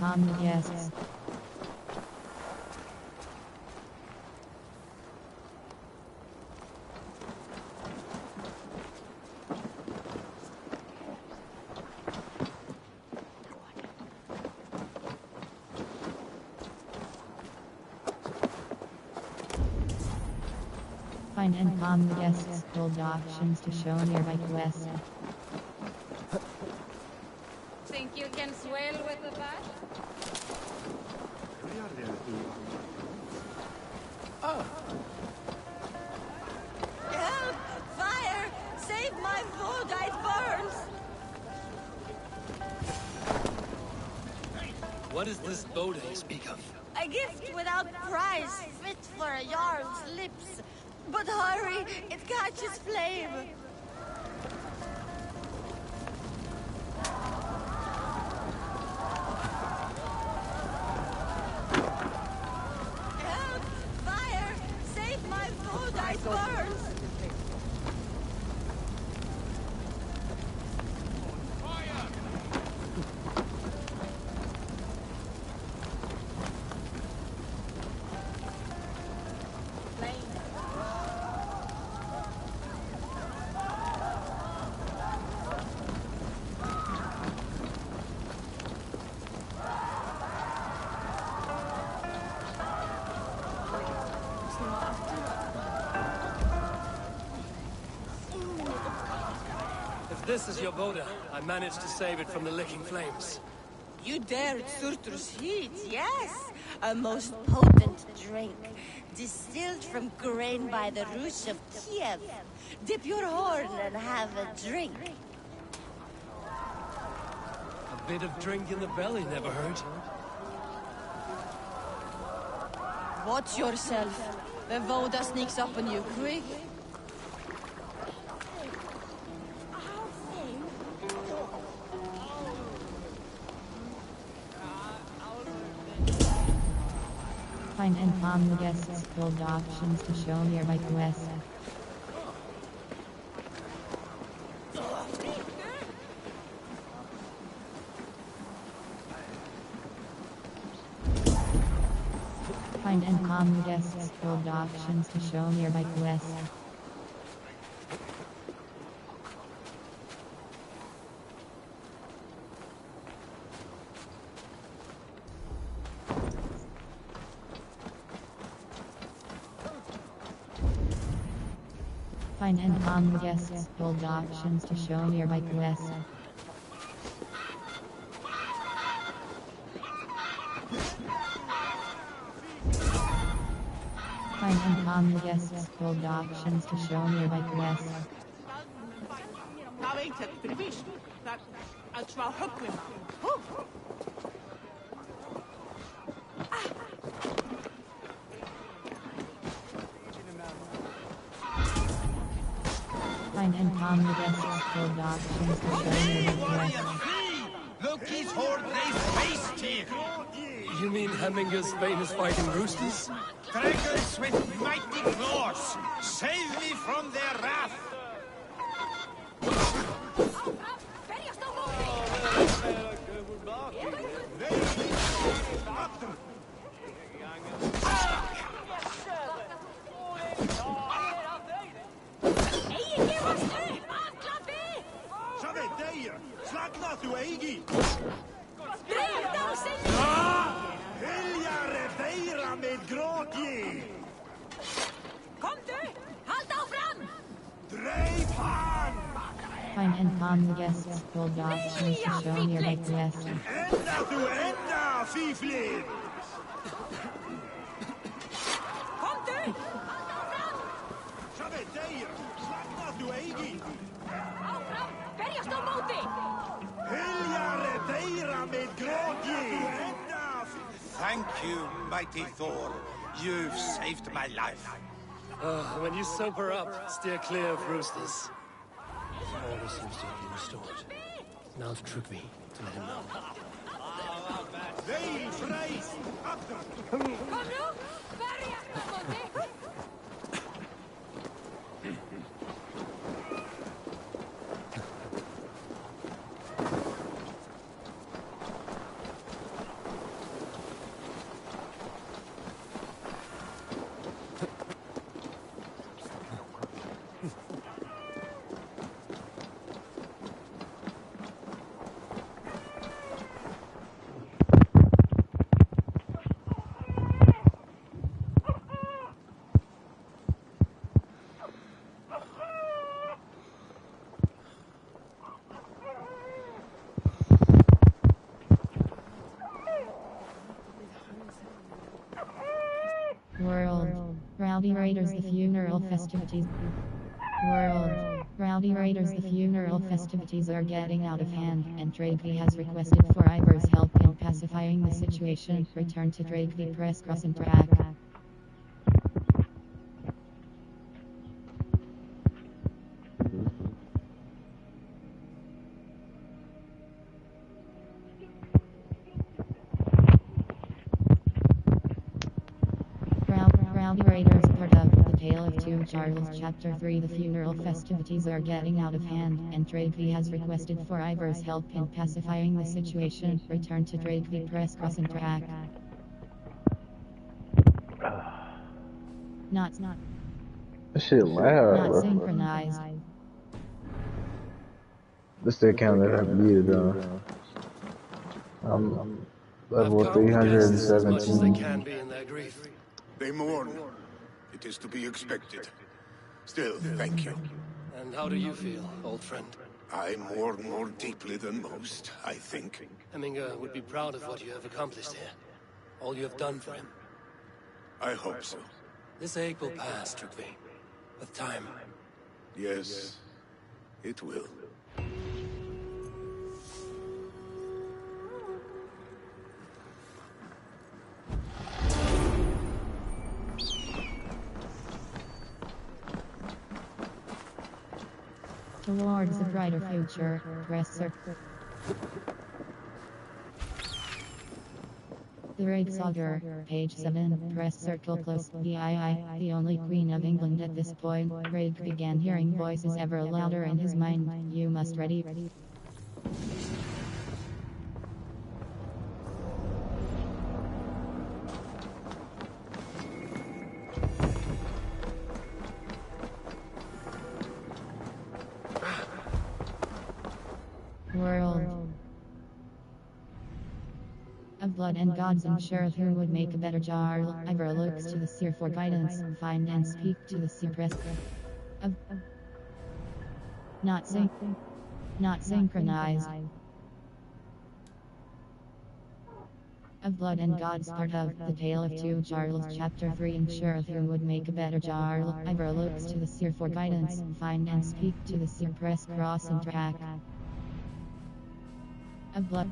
calm the guests. Find and calm the guests. Hold options to show nearby quest. Think you can swell with the bat? Oh. Help! Fire! Save my food! It burns! What is this boat you speak of? A gift without price, fit for a jarl's lips. But hurry, it catches flame. Help! Fire! Save my food! It burns! If this is your Boda, I managed to save it from the licking flames. You dared Surtur's heat, yes. A most potent drink, distilled from grain by the Rus of Kiev. Dip your horn and have a drink. A bit of drink in the belly never hurt. Watch yourself. The Voda sneaks up on you quick. Find and calm the guests. Hold options to show nearby quest. Find and calm the guests. Hold options to show nearby quest. Find and calm the guests. Hold options to show nearby quest. Find and calm the guests. Hold options to show nearby quest. Find and calm the guests. Hold options to show nearby quest. Look, he's horde race here. You mean Hemminger's famous fighting roosters? Dragons with mighty claws. Save me from their wrath. Find and calm the guests. Hold options to show nearby quest. Enda du enda, fiflin! Kom du! Shabbat deir, slagna du eigi! Áfram! Berjast á móti! Hyljare deira med gråtji! Thank you, mighty Thor. You've saved my life. When you soap her up, steer clear of roosters. Order seems to have been restored. Now it's Trugby to let him know. Veil freis! Kom nu! Berjast á móti! World. Rowdy Raiders the funeral festivities. World. Rowdy Raiders the funeral festivities are getting out of hand, and Dragvi has requested for Ivor's help in pacifying the situation. Return to Dragvi, press cross and track. Rowdy Raiders, part of The Tale of Two Charles, Chapter 3. The funeral festivities are getting out of hand, and Dragvi has requested for Ivor's help in pacifying the situation. Return to Dragvi, press cross and track. Not This shit loud, not bro. synchronized. This the account that I muted on. Level I've calmed the guests as much as they 317. can be in their grief. They mourn. It is to be expected. Still, thank you. And how do you feel, old friend? I mourn more deeply than most, I think. Hemminger would be proud of what you have accomplished here. All you have done for him. I hope so. This ache will pass, Dragvi. With time. Yes, it will. Towards a brighter future, press circle. The Ragsauger, page 7, press circle close. The only Queen of England at this point. Rag began hearing voices ever louder in his mind. You must ready. World of blood and gods, unsure of who would make a better Jarl. Ivor looks to the seer for guidance. Find and speak to the seer. Press of not synchronized. Of blood and gods, part of The Tale of Two Jarls, Chapter 3. Unsure of who would make a better Jarl. Ivor looks to the seer for guidance. Find and speak to the seer. Press cross and track. Of blood.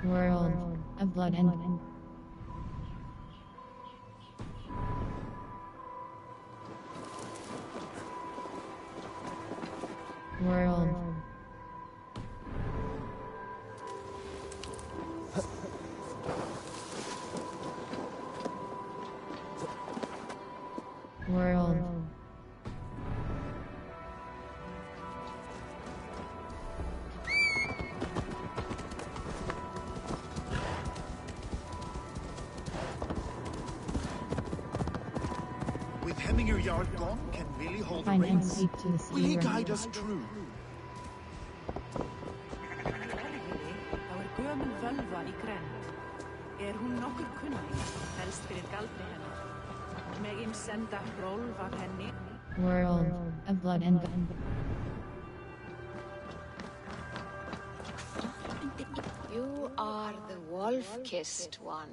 World of blood and world. World. With Hemminger Yard gone, can Willie hold the Find and reins? speak to the Will he seer. guide us true? Þá gömul völva í grennd. Hún nokkur kunnig, helst fyrir galdri hennar. Megin senda rólf af henni. World of blood and You are the wolf-kissed one.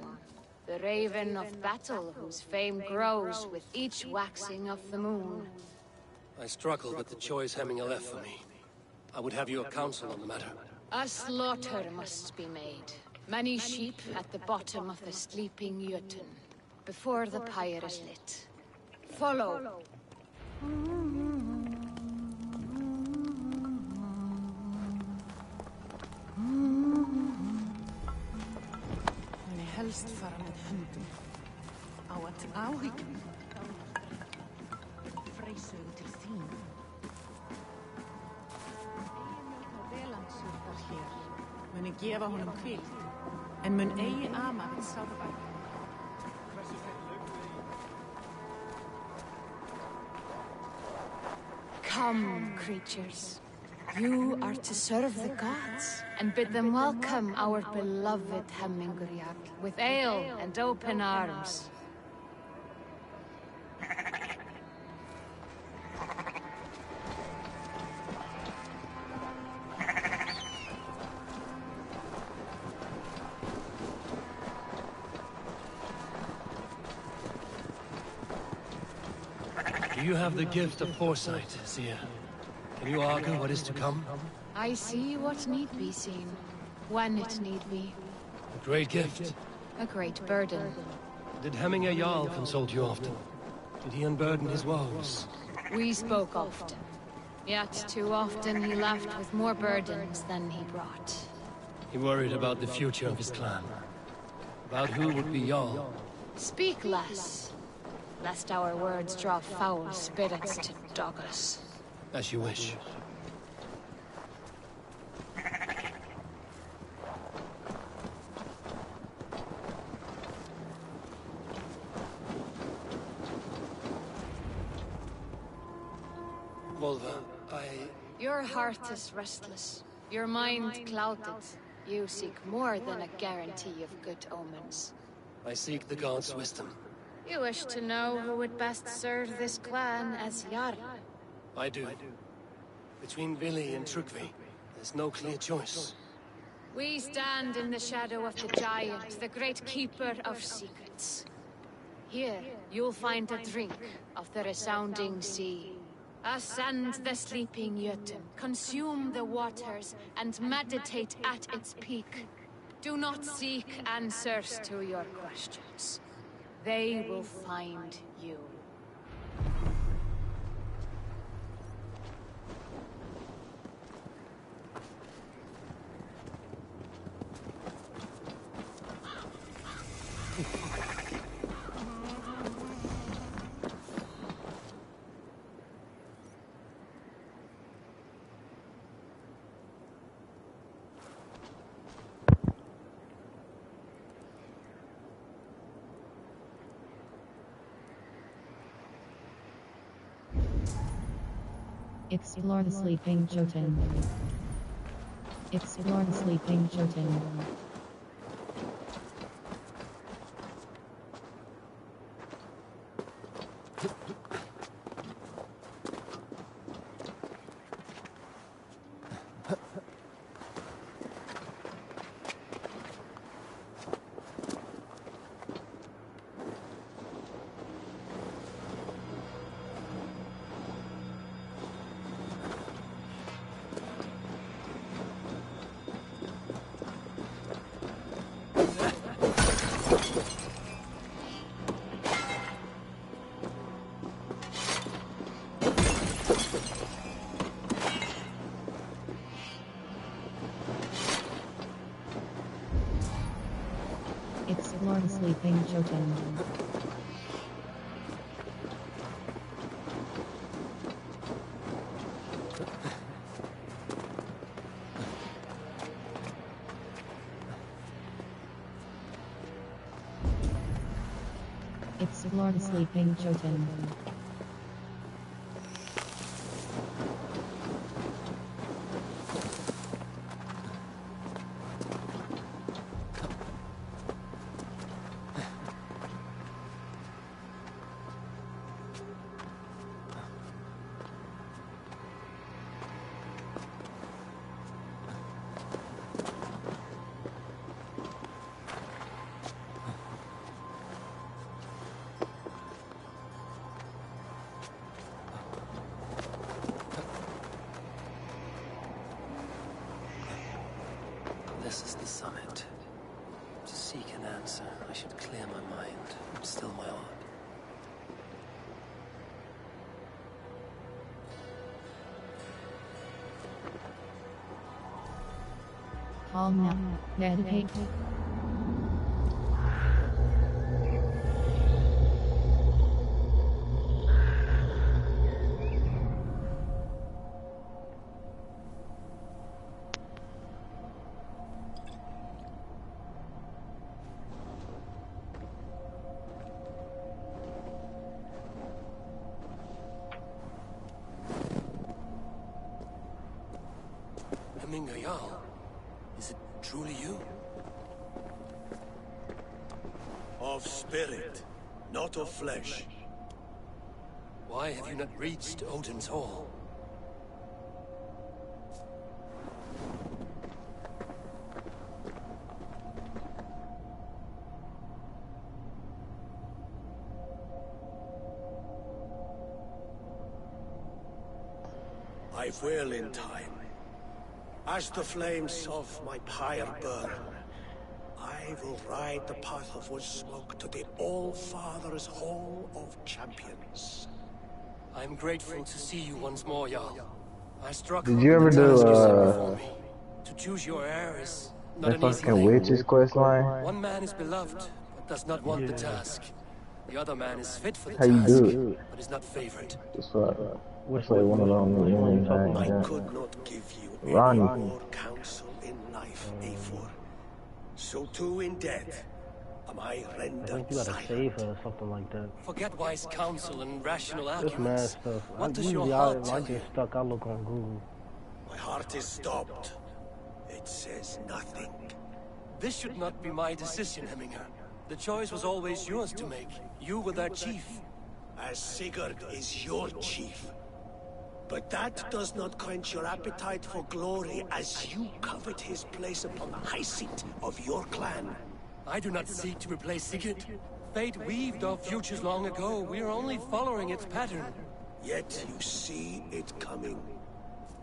The raven of battle whose fame grows with each waxing of the moon. I struggle with the choice Hemminger left for me. I would have your counsel on the matter. A slaughter must be made. Many sheep at the bottom of the sleeping Jötun, before the pyre is lit. Follow. Henni helst fara með hundum. Á að áhyggjum. Freysögu til þín. Velangsjúkar hér. Muni gefa honum hvíld. En mun eigi ama við sárvæg. Come, creatures. You are to serve the gods and bid them welcome our beloved Hemmingerjarl with ale and open arms. Do you have the gift of foresight, Seer? Can you argue what is to come? I see what need be seen, when it need be. A great gift. A great burden. Did Hemminger Jarl consult you often? Did he unburden his woes? We spoke often. Yet too often he left with more burdens than he brought. He worried about the future of his clan. About who would be Jarl. Speak less, lest our words draw foul spirits to dog us. As you wish. Volva, Your heart is restless. Your mind clouded. You seek more than a guarantee of good omens. I seek the gods' wisdom. You wish to know who would best serve this clan as Jarl. I do. Between Vili and Trugvi, there's no clear choice. We stand in the shadow of the giant, the great keeper of secrets. Here, you'll find a drink of the resounding sea. Ascend the sleeping Jötun, consume the waters, and meditate at its peak. Do not seek answers to your questions. They will find you. Explore the sleeping Jotun. Explore the sleeping Jotun. Explore the sleeping Jotun. Explore the sleeping Jotun. This is the summit. To seek an answer, I should clear my mind and still my heart. Calm now. Meditate. Hemminger Jarl, is it truly you? Of spirit, not of flesh. Why have you not reached Odin's Hall? I will in time. As the flames of my pyre burn, I will ride the path of wood smoke to the All-Father's Hall of Champions. I'm grateful to see you once more, Jarl. I struck Did you on ever the do task you set before me. To choose your heir is not that an easy fucking thing. witch's quest line? One man is beloved, but does not want the task. The other man is fit for the How you task, do it? but is not favored. It's like one of them. I could not give you any Ronnie. more counsel in life, Eivor. So too in death am I I think rendered you gotta silent. save her or something like that. Forget wise counsel and rational There's mad arguments. stuff. What does Usually your heart I tell you? get stuck, I look on Google. My heart is stopped. It says nothing. This should not be my decision, Hemminger. The choice was always yours to make. You were their chief. As Sigurd is your chief. But that does not quench your appetite for glory as you covet his place upon the high seat of your clan. I do not seek to replace Sigurd. Fate weaved our futures long ago. We are only following its pattern. Yet you see it coming.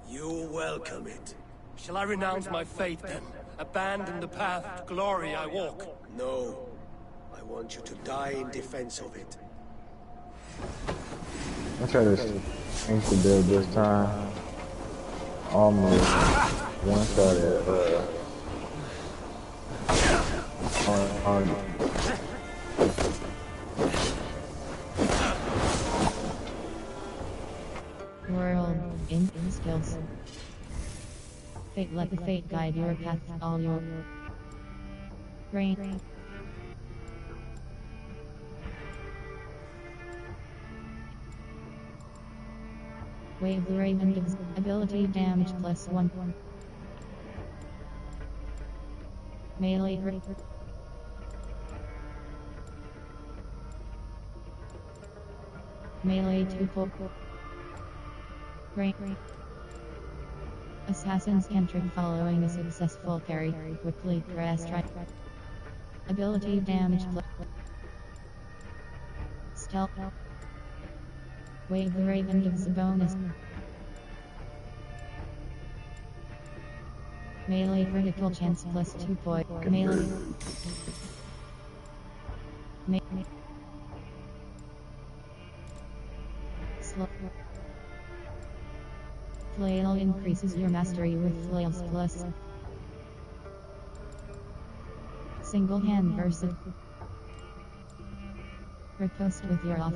You welcome it. Shall I renounce my fate then? Abandon the path to glory I walk? No. I want you to die in defense of it. I try to change the build this time. Almost one shot at on World in skills. Fate, let the fate guide your path, all your brain. Wave the Raven gives ability damage +1. Melee hit. Melee 2 poke. Rank. Assassin's cantrip following a successful parry. Quickly press right. Ability damage +. Stealth. Wave the Raven gives a bonus. Melee critical chance +2 point. Melee. Slow. Flail increases your mastery with flails plus. Single hand versus. Riposte with your off.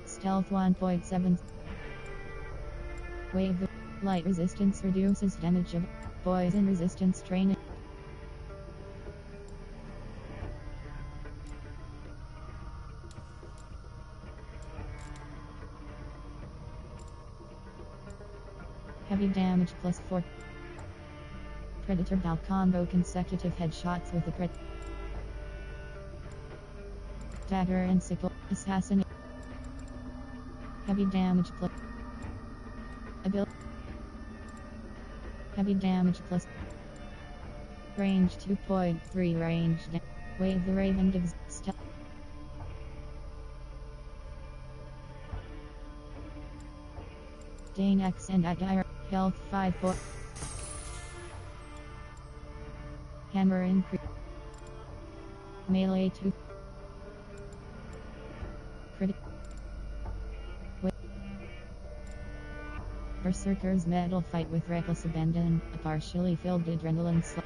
Stealth 1.7. Wave the light resistance reduces damage of poison resistance training. Heavy damage +4. Predator bow combo consecutive headshots with the dagger and sickle. Assassin. Heavy damage plus. Ability. Heavy damage plus. Range 2.3 range. Wave the Raven gives stealth. Dane X and Adire. Health 5 4. Hammer increase. Melee 2. Crit. Berserker's metal fight with reckless abandon, a partially filled adrenaline slot.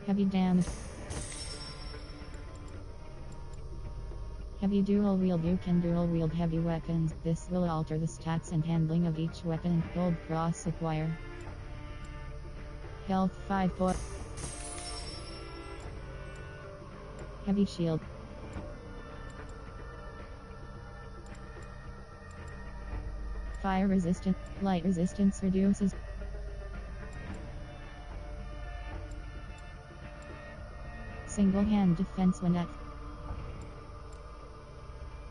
Heavy damage. Heavy dual wield. You can dual wield heavy weapons. This will alter the stats and handling of each weapon. Gold cross acquire. Health 5 4. Heavy shield. Fire resistant. Light resistance reduces. Single hand defense when at.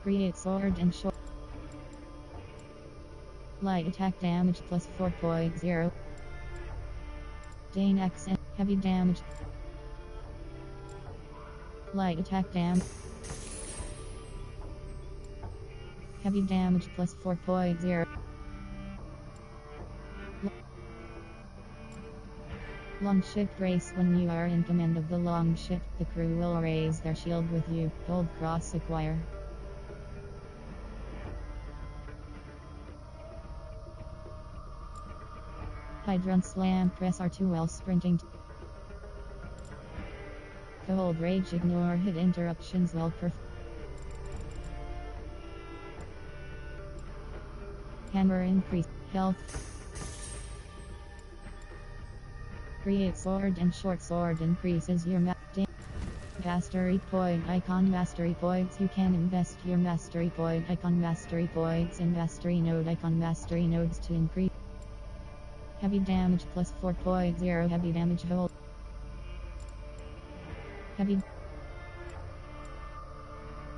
Create sword and short. Light attack damage +4.0. Dane X and heavy damage. Light attack damage. Heavy damage plus 4.0. Longship race. When you are in command of the longship, the crew will raise their shield with you. Gold cross acquire. Hydron slam. Press R2 while sprinting. Cold rage. Ignore hit interruptions while Hammer increase health. Create sword and short sword increases your mastery point icon. Mastery points. You can invest your mastery point icon. Mastery points in mastery node icon. Mastery nodes to increase heavy damage plus 4.0. Heavy damage hold. Heavy.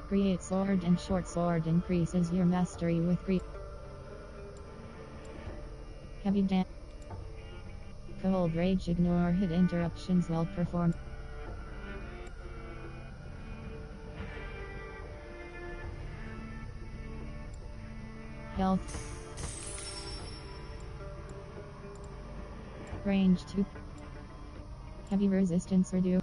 Create sword and short sword increases your mastery with heavy damage. Cold rage. Ignore hit interruptions while perform. Health. Range 2. Heavy resistance reduce.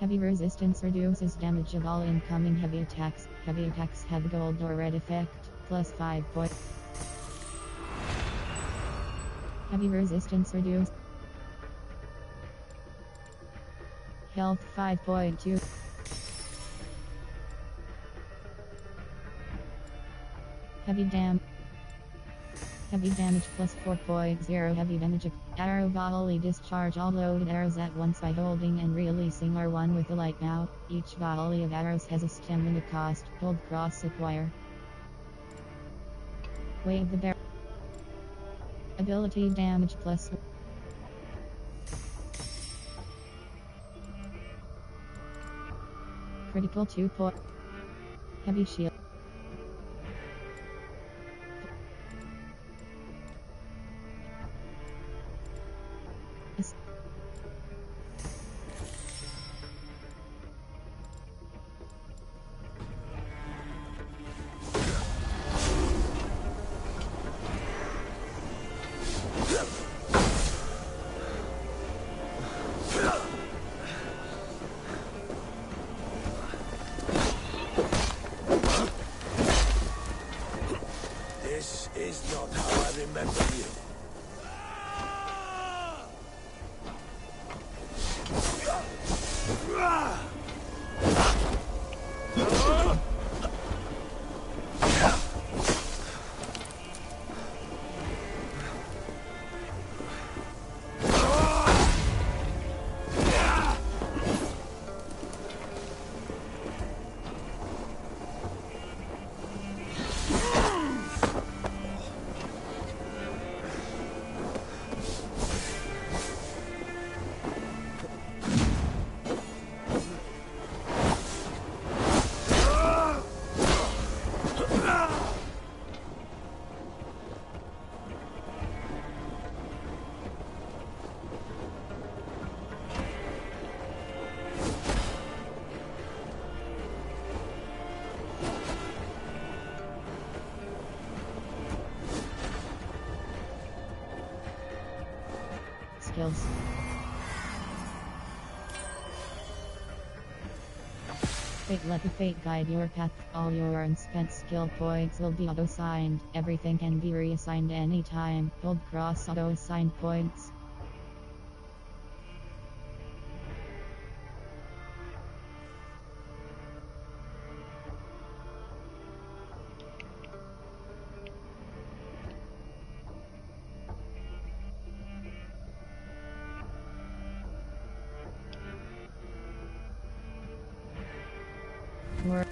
Heavy resistance reduces damage of all incoming heavy attacks. Heavy attacks have gold or red effect, plus 5 points. Heavy resistance reduce. Health 5.2. Heavy damage plus 4.0. Heavy damage. Arrow volley. Discharge all loaded arrows at once by holding and releasing R1 with the light now. Each volley of arrows has a stamina cost. Gold cross acquire. Wave the bear. Ability damage plus. Critical 2 point. Heavy shield. This is not how I remember you. Skills. Fate. Let the fate guide your path. All your unspent skill points will be auto-assigned. Everything can be reassigned anytime. Gold cross auto-assigned points. Word.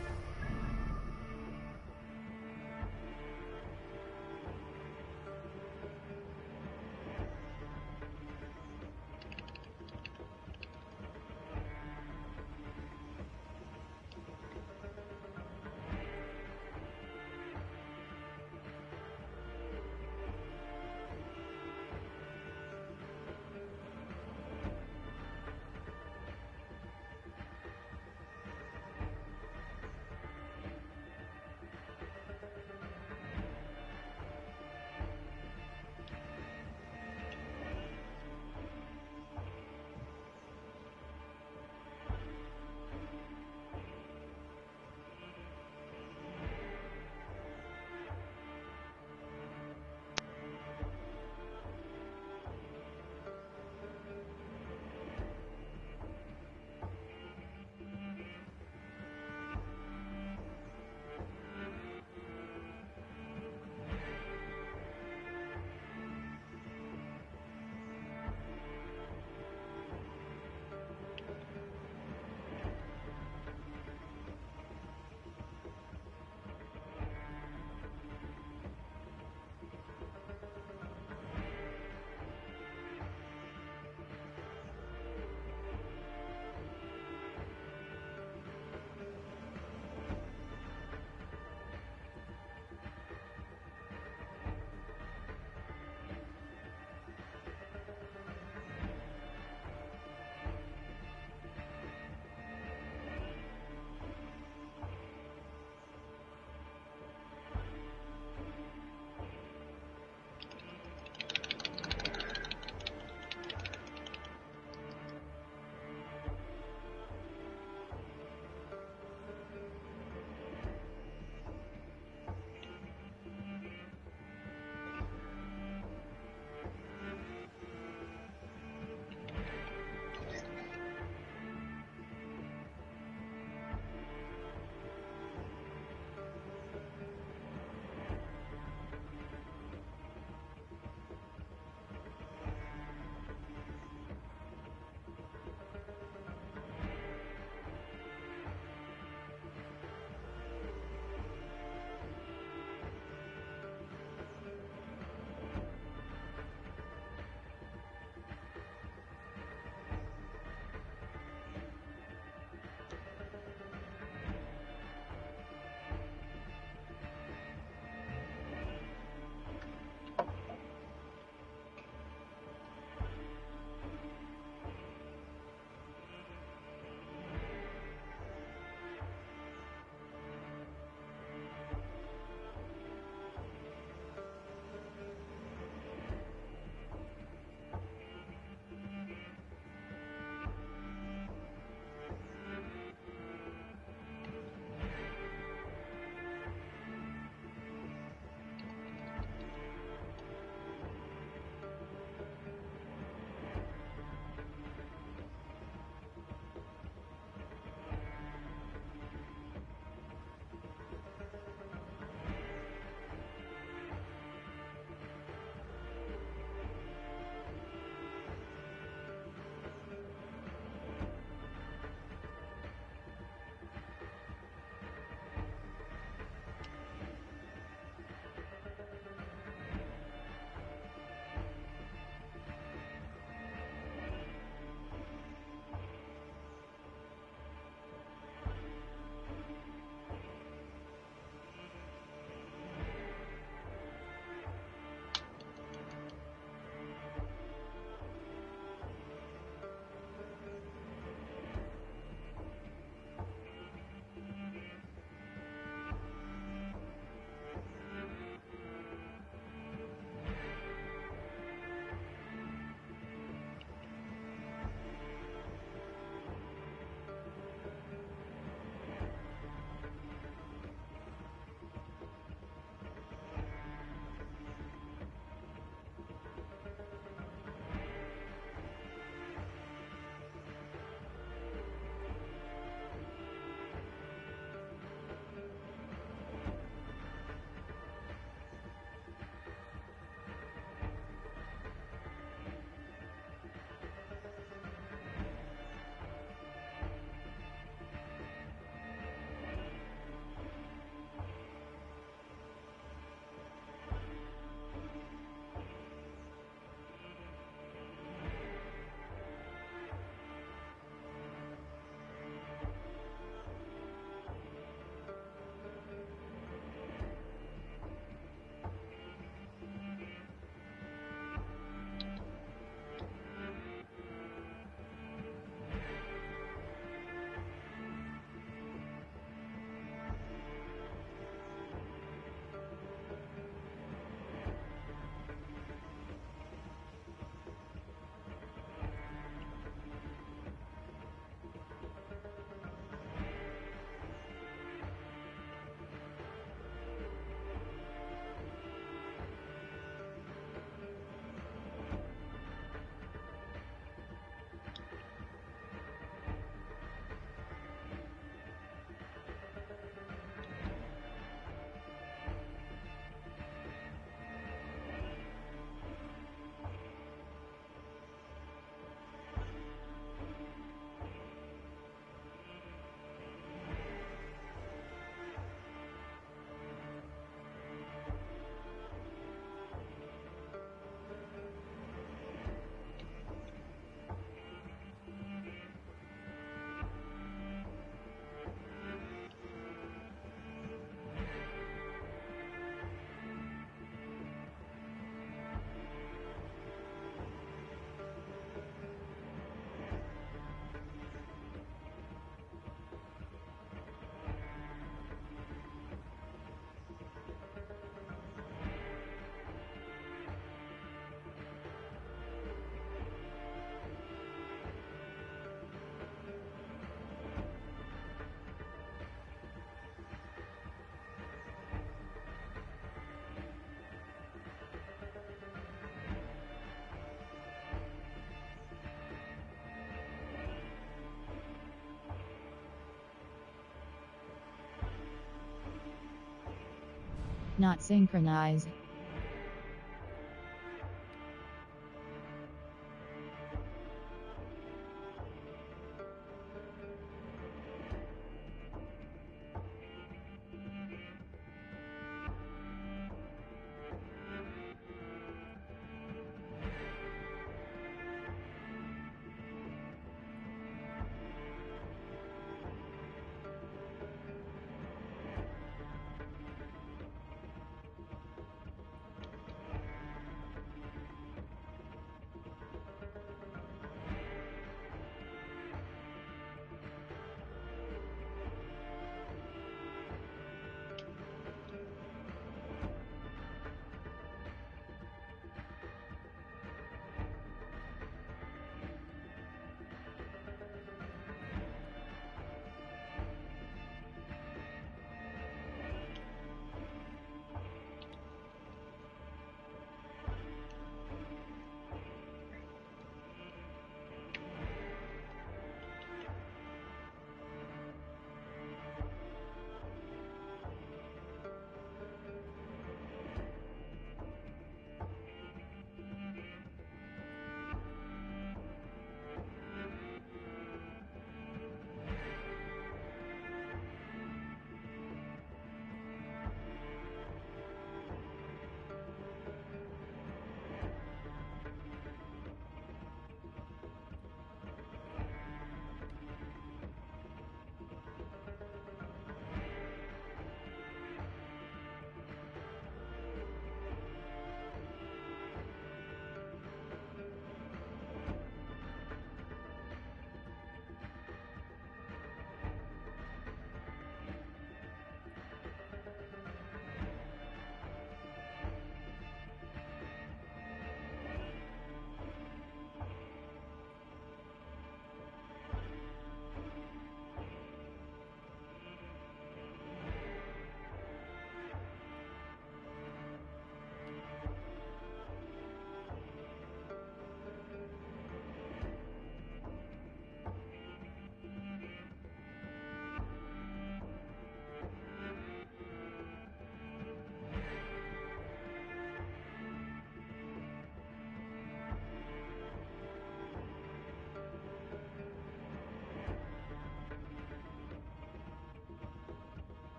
Not synchronized.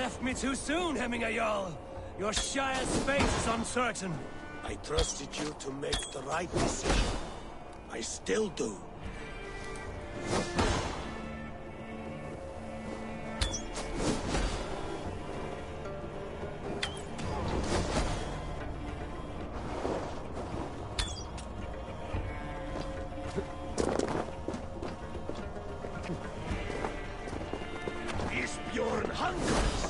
left me too soon, Hemminger Jarl. Your Shire's fate is uncertain. I trusted you to make the right decision. I still do. Isbjorn hungers!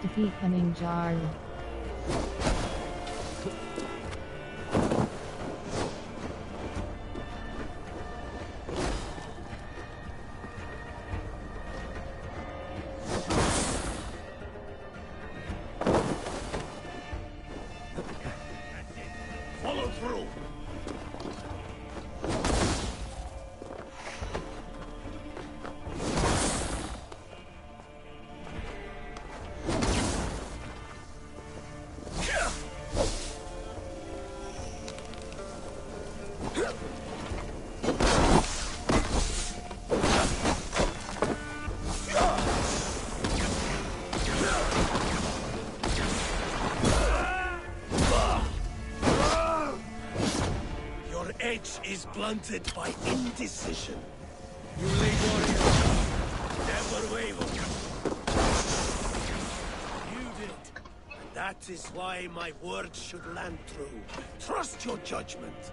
Defeat Hemminger Jarl. Follow through! Your edge is blunted by indecision. You lead warrior. Never waver. You did. That is why my words should land true. Trust your judgment.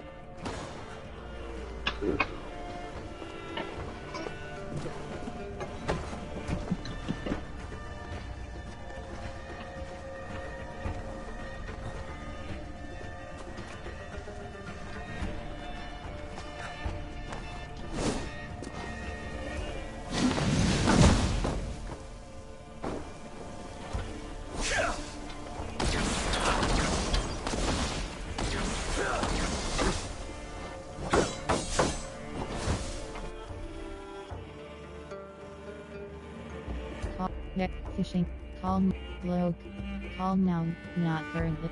Neck fishing. Calm. Bloke. Calm now, not currently.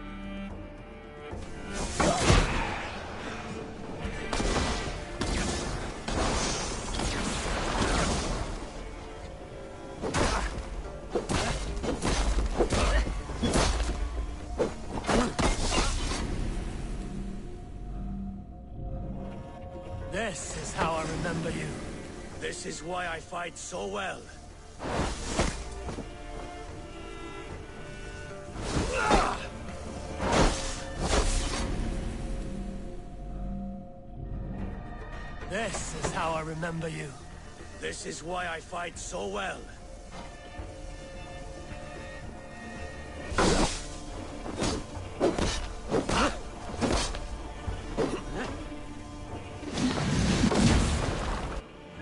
This is how I remember you. This is why I fight so well. This is how I remember you. This is why I fight so well.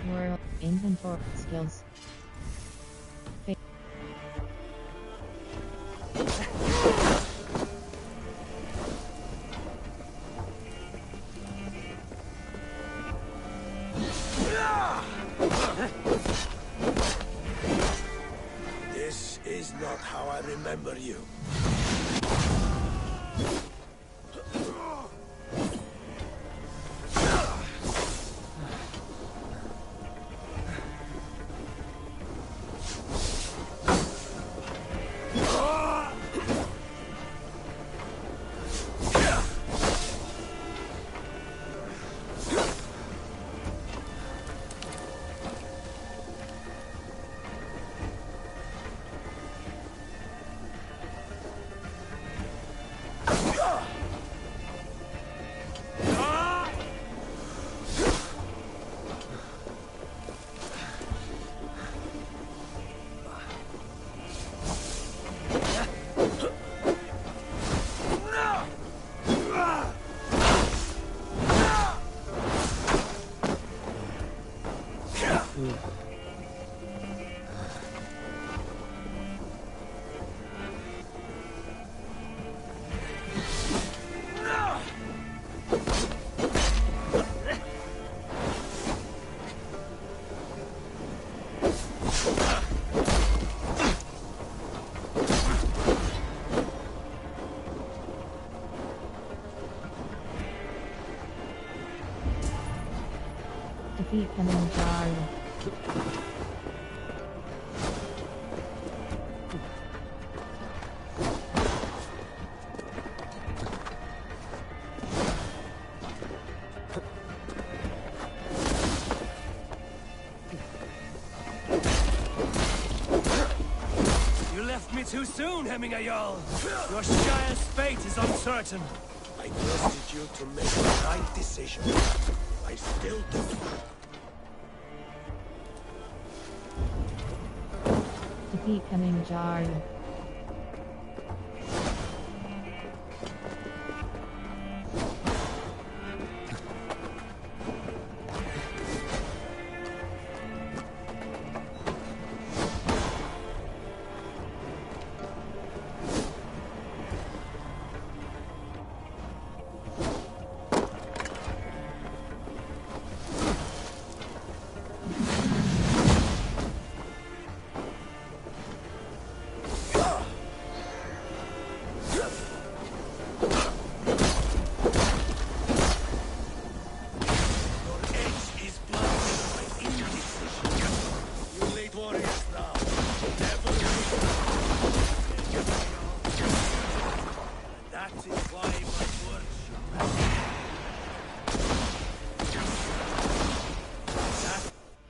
World inventory skills. This is not how I remember you. Defeat Kilimanjaro. You left me too soon, Hemingway Jarl. Your Shire's fate is uncertain. I trusted you to make the right decision. I still do. Defeat Kilimanjaro.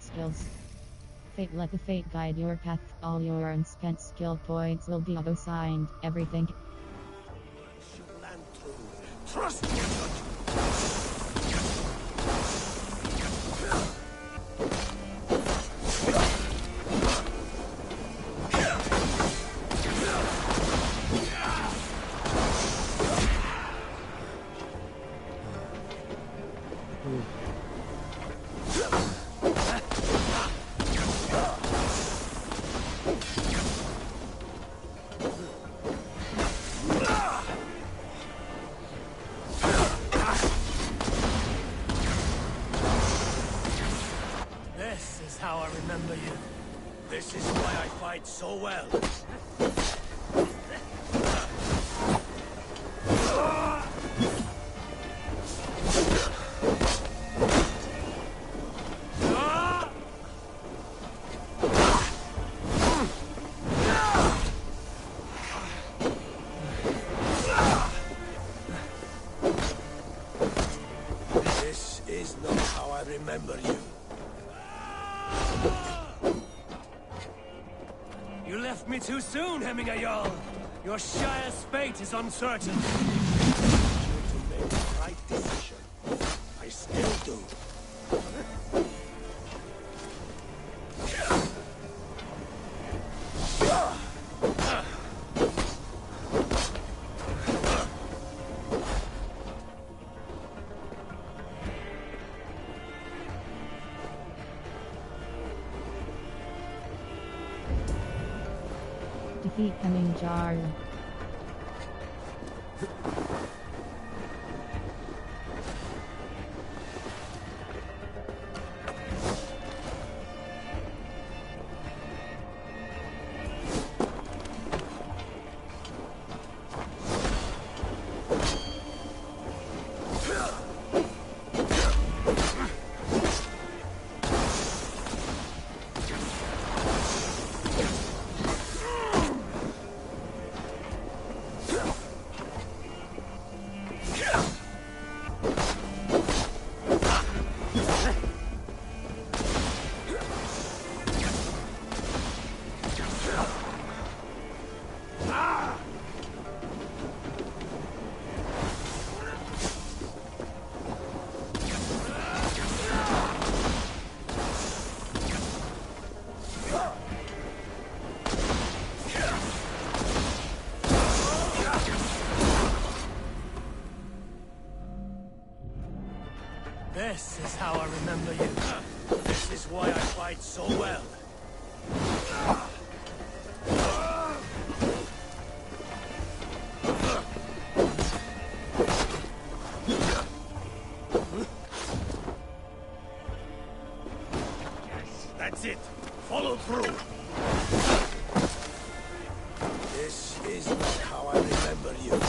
Skills. Fate. Let the fate guide your path. All your unspent skill points will be auto-signed. Everything. Should land true. Trust your judgment. This is how I remember you. This is why I fight so well. This is not how I remember you. You left me too soon, Hemingway Jarl. Your Shire's fate is uncertain. You to make the right decision. I still do. Defeat Kilimanjaro. This is how I remember you. This is why I fight fight so well. Yes, that's it. Follow through. This is not how I remember you.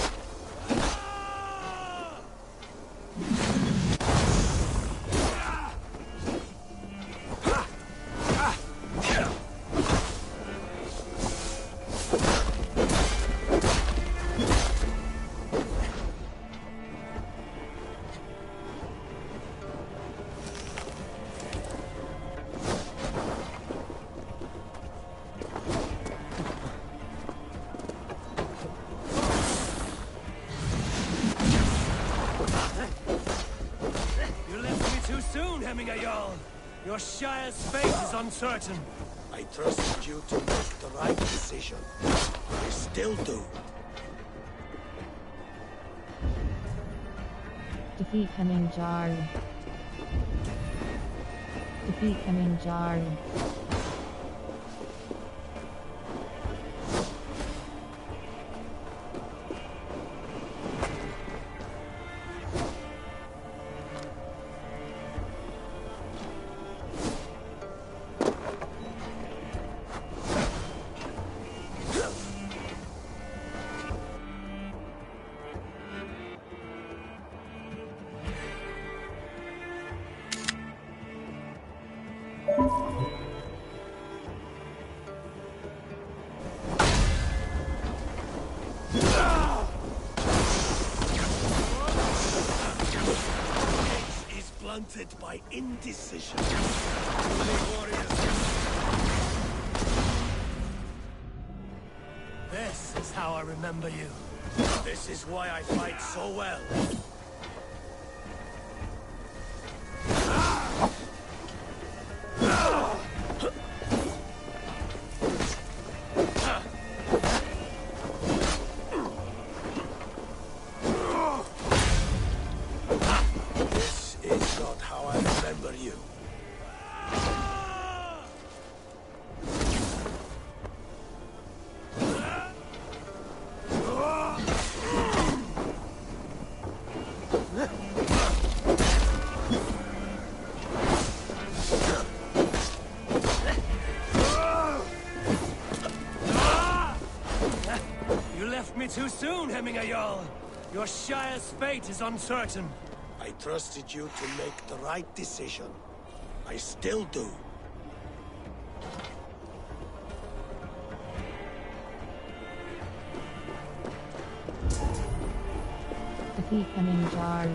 Your Shire's fate is uncertain. I trusted you to make the right decision. I still do. Defeat Hemming Jarl. Defeat Hemming Jarl. Blunted by indecision. This is how I remember you. This is why I fight so well. Too soon, Hemming-Jarl. Your Shire's fate is uncertain. I trusted you to make the right decision. I still do. Defeat Hemming Jarl.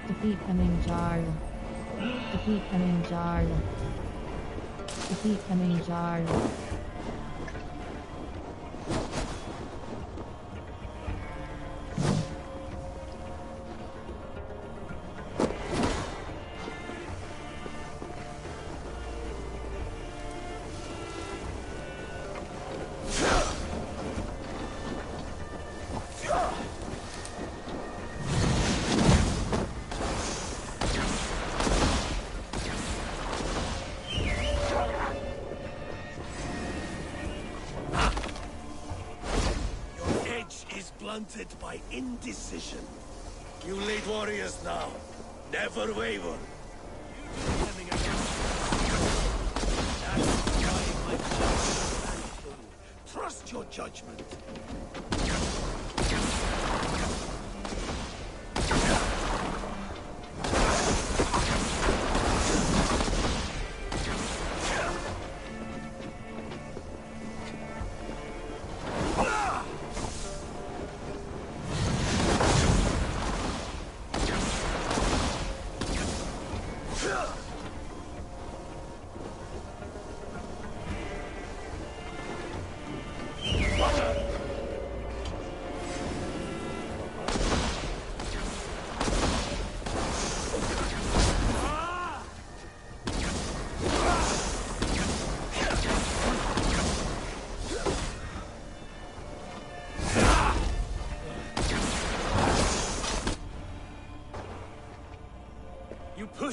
Defeat Hemming Jarl. Defeat Hemming Jarl. Defeat Hemming Jarl. Blunted by indecision. You lead warriors now. Never waver. Trust your judgment.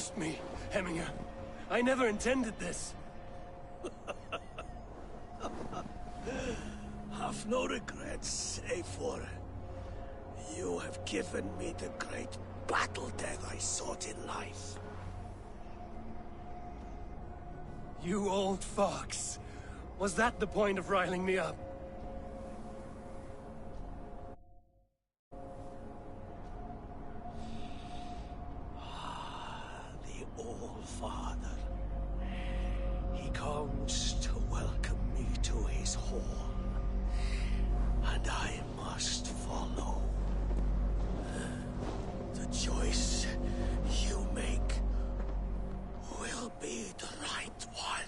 Trust me, Hemminger. I never intended this. Have no regrets, Eivor. You have given me the great battle death I sought in life. You old fox. Was that the point of riling me up? The All-Father. He comes to welcome me to his hall. And I must follow. The choice you make will be the right one.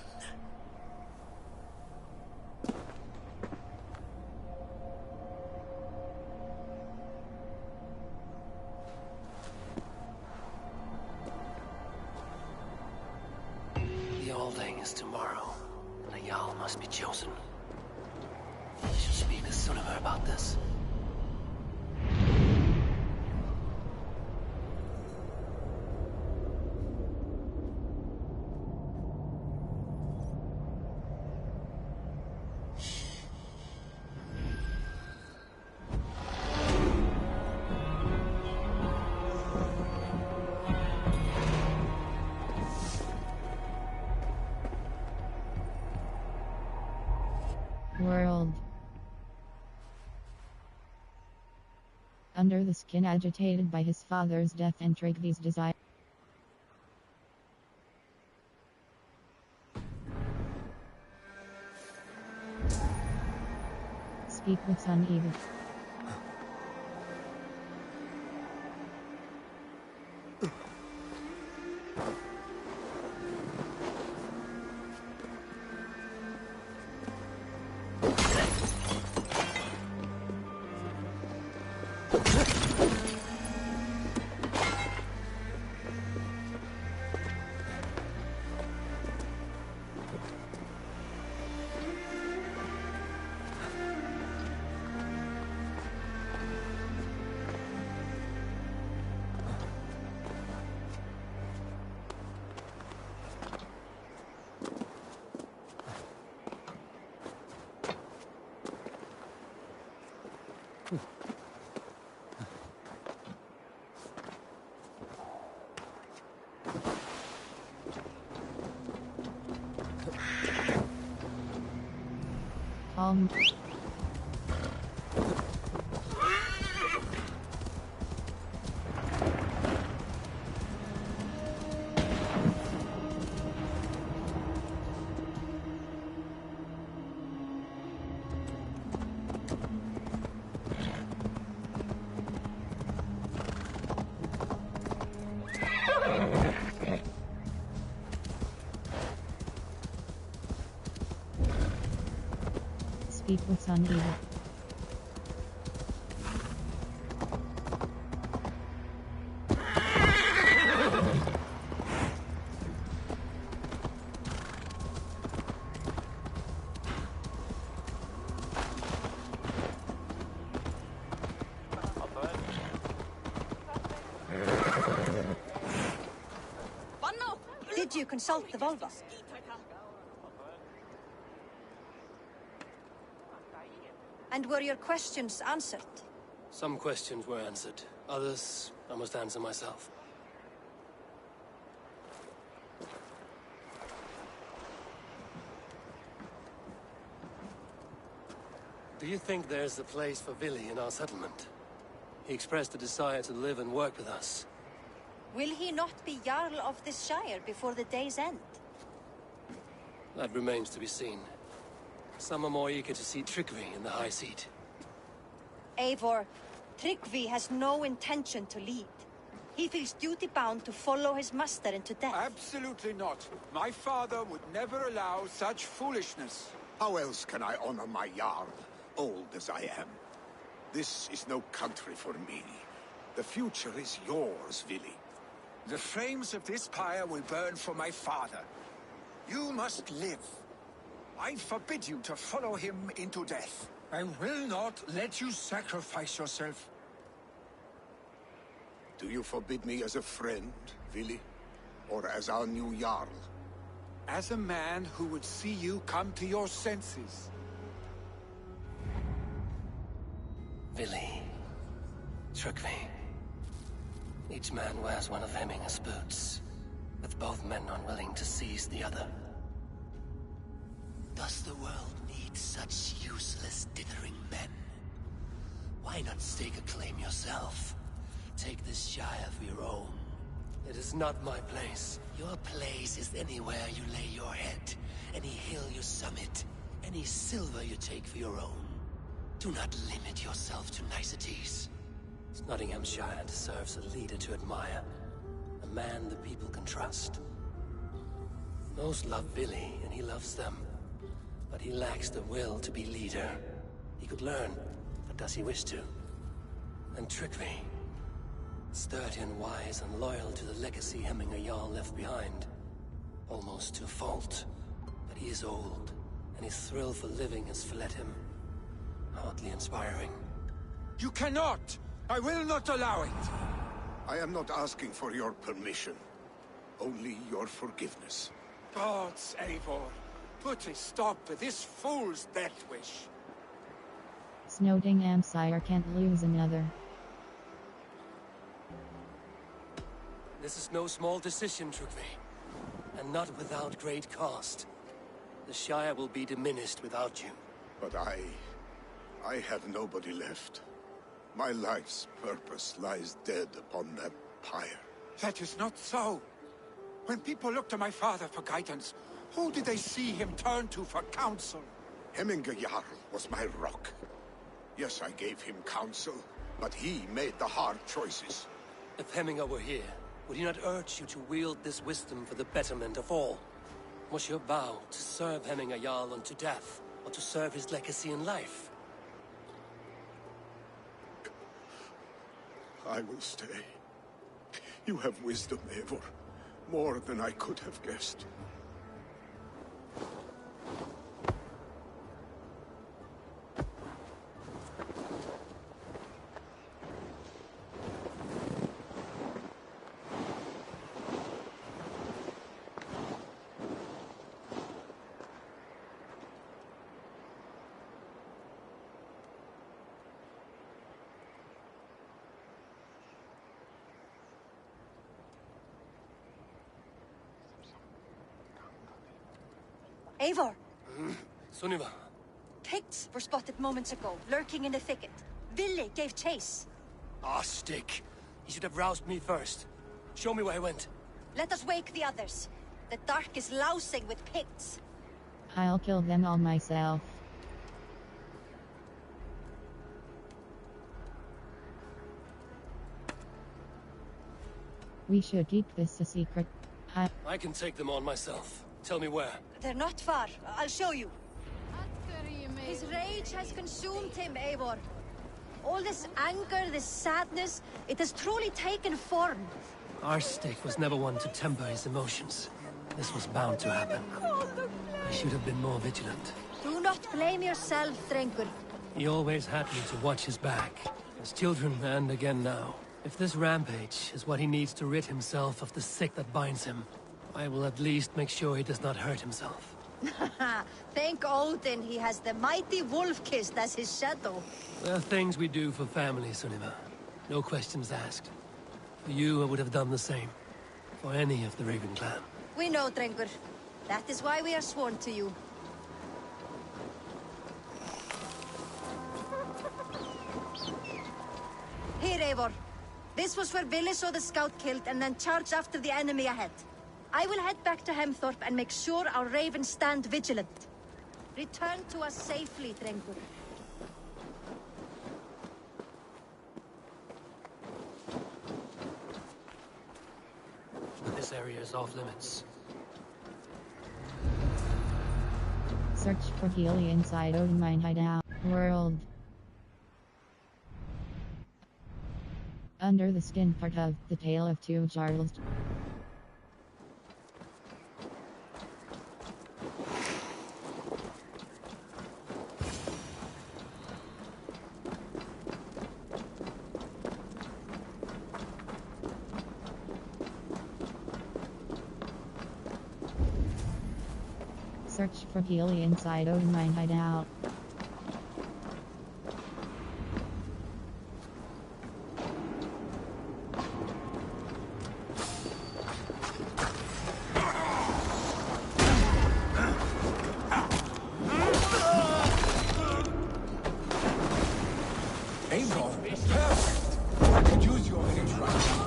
The Alding is tomorrow, and a Jarl must be chosen. I should speak to Sunniva about this. World. Under the skin, agitated by his father's death and Tryggvi's desire. Speak with Sunniva. Speak with Sunniva. Did you consult the Volva? And were your questions answered? Some questions were answered. Others, I must answer myself. Do you think there's a place for Vili in our settlement? He expressed a desire to live and work with us. Will he not be Jarl of this Shire before the day's end? That remains to be seen. Some are more eager to see Tryggvi in the high seat. Eivor, Tryggvi has no intention to lead. He feels duty-bound to follow his master into death. Absolutely not. My father would never allow such foolishness. How else can I honor my Jarl, old as I am? This is no country for me. The future is yours, Vili. The flames of this pyre will burn for my father. You must live. I forbid you to follow him into death. I will not let you sacrifice yourself. Do you forbid me as a friend, Vili? or as our new Jarl? As a man who would see you come to your senses. Vili. Trygvi. Each man wears one of Hemminger's boots, with both men unwilling to seize the other. Does the world need such useless dithering men? Why not stake a claim yourself? Take this Shire for your own. It is not my place. Your place is anywhere you lay your head, any hill you summit, any silver you take for your own. Do not limit yourself to niceties. Nottinghamshire deserves a leader to admire. A man the people can trust. Most love Vili, and he loves them. But he lacks the will to be leader. He could learn, but does he wish to? And Trygvi. Sturdy and wise and loyal to the legacy Hemminger Jarl left behind. Almost to a fault. But he is old, and his thrill for living has fled him. Hardly inspiring. You cannot! I will not allow it! I am not asking for your permission. Only your forgiveness. Gods, Eivor, put a stop to this fool's death wish. Nottinghamshire can't lose another. This is no small decision, Trygvi. And not without great cost. The Shire will be diminished without you. But I have nobody left. My life's purpose lies dead upon that pyre. That is not so. When people look to my father for guidance, who did they see him turn to for counsel? Hemminger Jarl was my rock. Yes, I gave him counsel, but he made the hard choices. If Hemminger were here, would he not urge you to wield this wisdom for the betterment of all? Was your vow to serve Hemminger Jarl unto death, or to serve his legacy in life? I will stay. You have wisdom, Eivor. More than I could have guessed. Eivor! Sunniva. Picts were spotted moments ago, lurking in the thicket. Vili gave chase. Ah, stick. He should have roused me first. Show me where he went. Let us wake the others. The dark is lousing with Picts. I'll kill them all myself. We should keep this a secret. I can take them on myself. Tell me where. They're not far. I'll show you. His rage has consumed him, Eivor. All this anger, this sadness, it has truly taken form. Our stick was never one to temper his emotions. This was bound to happen. I should have been more vigilant. Do not blame yourself, Drengur. He always had me to watch his back. As children, and again now. If this rampage is what he needs to rid himself of the sick that binds him, I will at least make sure he does not hurt himself. Thank Odin he has the mighty Wolf-Kissed as his shadow. There are things we do for family, Sunniva. No questions asked. For you, I would have done the same. For any of the Raven clan. We know, Drengur. That is why we are sworn to you. Here, Eivor. This was where Vili saw the scout killed and then charged after the enemy ahead. I will head back to Hemthorpe and make sure our ravens stand vigilant. Return to us safely, Drengur. This area is off limits. Search for Healy inside Odin Mine Hideout. World. Under the Skin part of The Tale of Two Jarls. Search for Keely inside Odin hideout. Angel, perfect. I could use your edge right.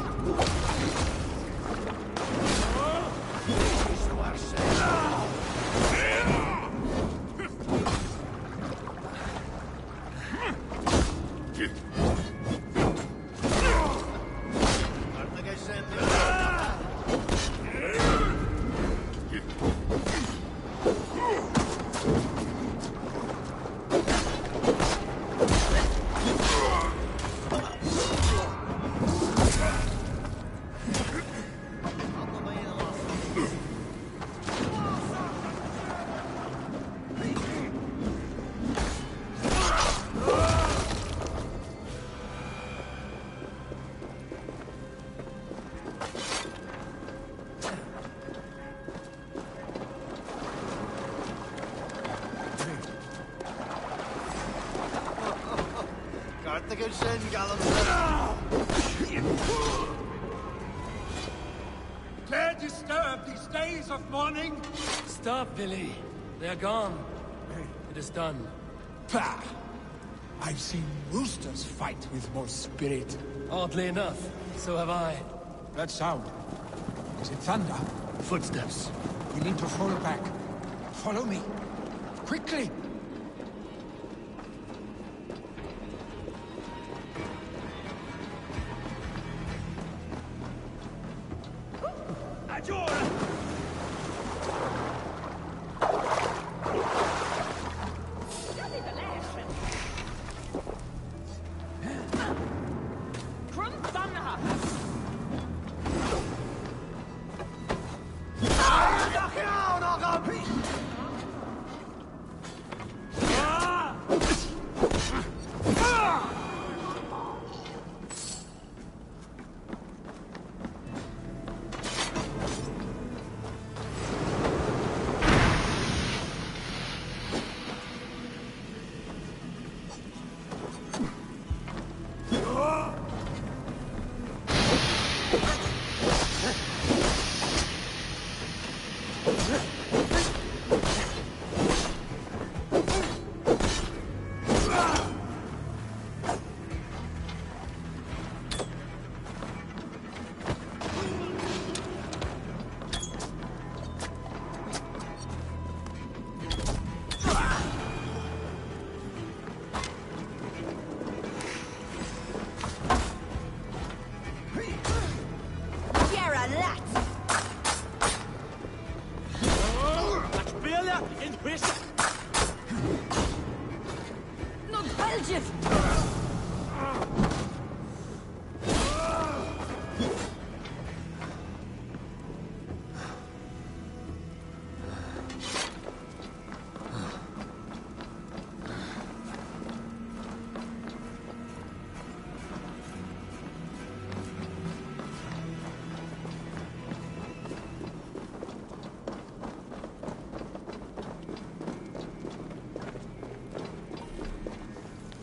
Dare disturb these days of mourning? Stop, Billy. They're gone. It is done. Pah! I've seen roosters fight with more spirit. Oddly enough, so have I. That sound. Is it thunder? Footsteps. We need to fall back. Follow me. Quickly!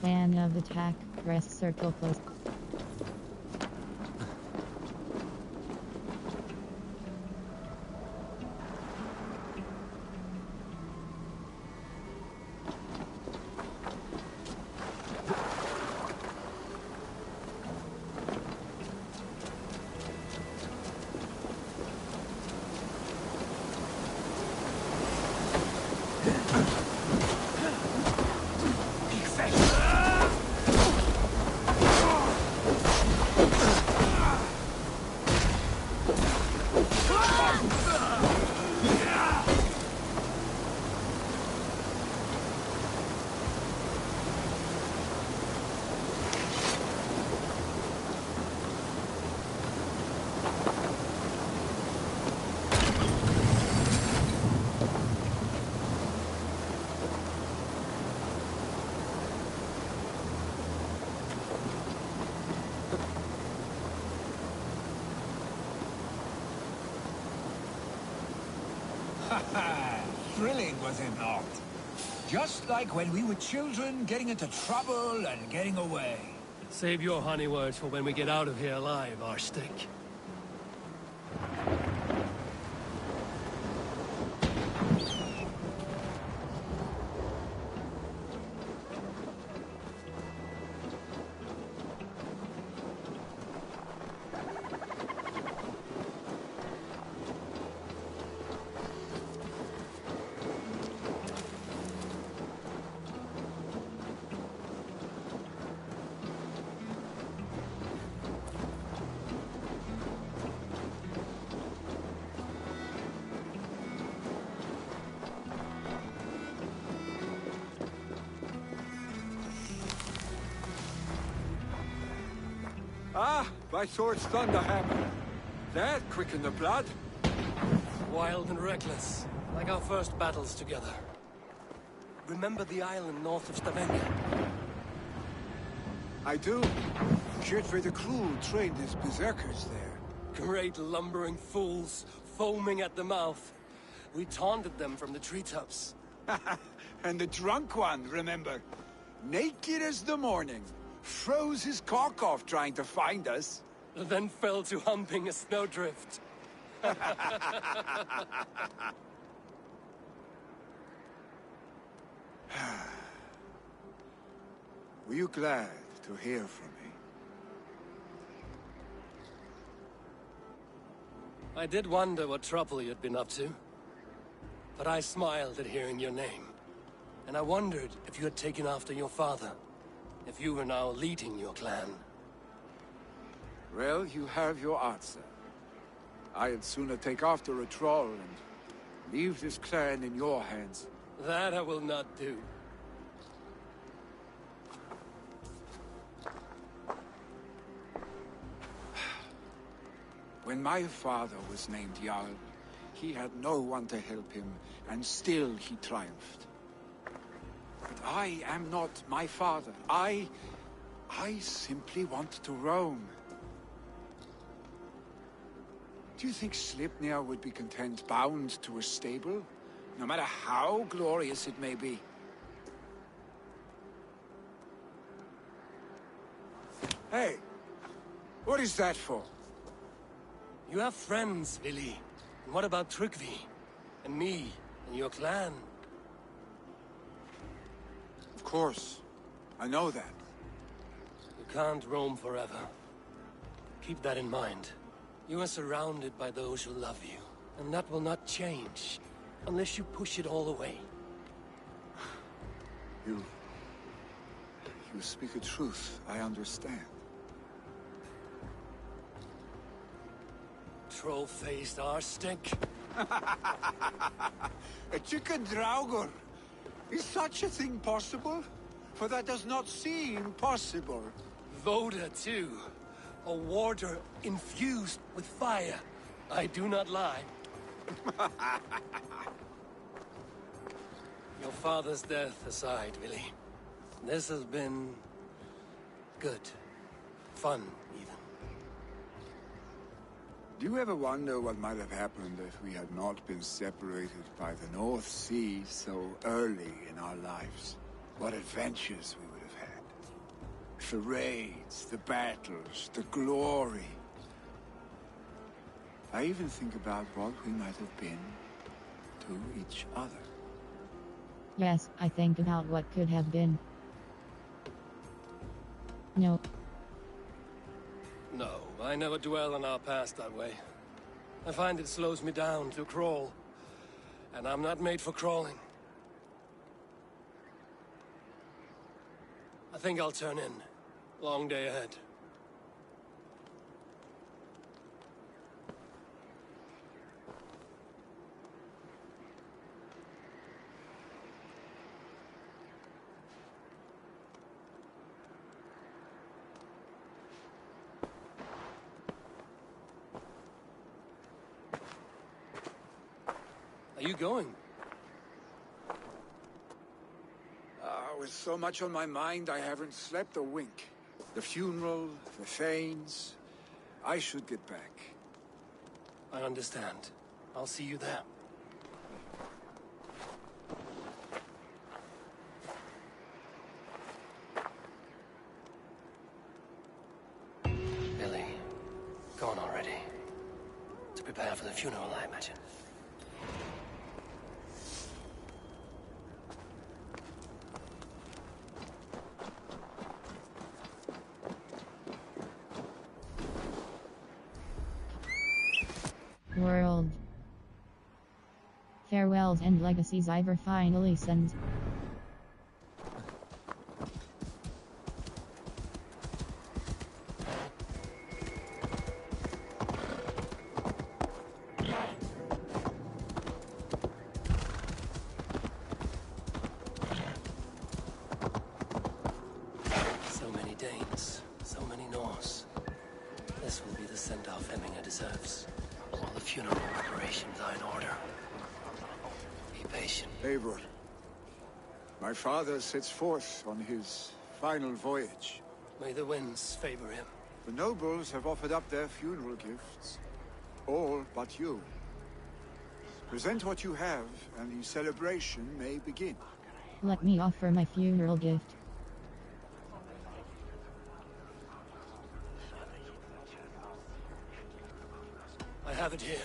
Plan of attack. Press circle close. thrilling, was it not? Just like when we were children, getting into trouble and getting away. Save your honey words for when we get out of here alive, Arstick. Ah, by Thor's thunderhammer. That quickened the blood. Wild and reckless, like our first battles together. Remember the island north of Stavanger? I do. Kjotve the Cruel trained his berserkers there. Great lumbering fools, foaming at the mouth. We taunted them from the treetops. And the drunk one, remember? Naked as the morning. Froze his cock off trying to find us. Then fell to humping a snowdrift. Were you glad to hear from me? I did wonder what trouble you'd been up to. But I smiled at hearing your name. And I wondered if you had taken after your father. If you were now leading your clan. Well, you have your answer. I'd sooner take after a troll and leave this clan in your hands. That I will not do. When my father was named Jarl, he had no one to help him, and still he triumphed. But I am not my father. I simply want to roam. Do you think Sleipnir would be content bound to a stable? No matter how glorious it may be? Hey! What is that for? You have friends, Vili. And what about Tryggvi? And me? And your clan? Of course. I know that. You can't roam forever. Keep that in mind. You are surrounded by those who love you. And that will not change. Unless you push it all away. You speak a truth. I understand. Troll-faced Arstick. A chicken Draugr. Is such a thing possible? For that does not seem possible. Voda, too. A warder infused with fire. I do not lie. Your father's death aside, Vili. This has been... good. Fun, even. Do you ever wonder what might have happened if we had not been separated by the North Sea so early in our lives? What adventures we would have had. The raids, the battles, the glory. I even think about what we might have been to each other. Yes, I think about what could have been. No. No, I never dwell on our past that way. I find it slows me down to crawl. And I'm not made for crawling. I think I'll turn in. Long day ahead. Are you going? With so much on my mind, I haven't slept a wink. The funeral, the Thanes. I should get back. I understand. I'll see you there. Prepare for the funeral, I imagine. World. Farewells and legacies Ivor finally sends. So many Danes, so many Norse. This will be the send-off Hemminger deserves. All the funeral preparations are in order. Be patient. Eivor, my father sets forth on his final voyage. May the winds favor him. The nobles have offered up their funeral gifts. All but you. Present what you have, and the celebration may begin. Let me offer my funeral gift. I have it here.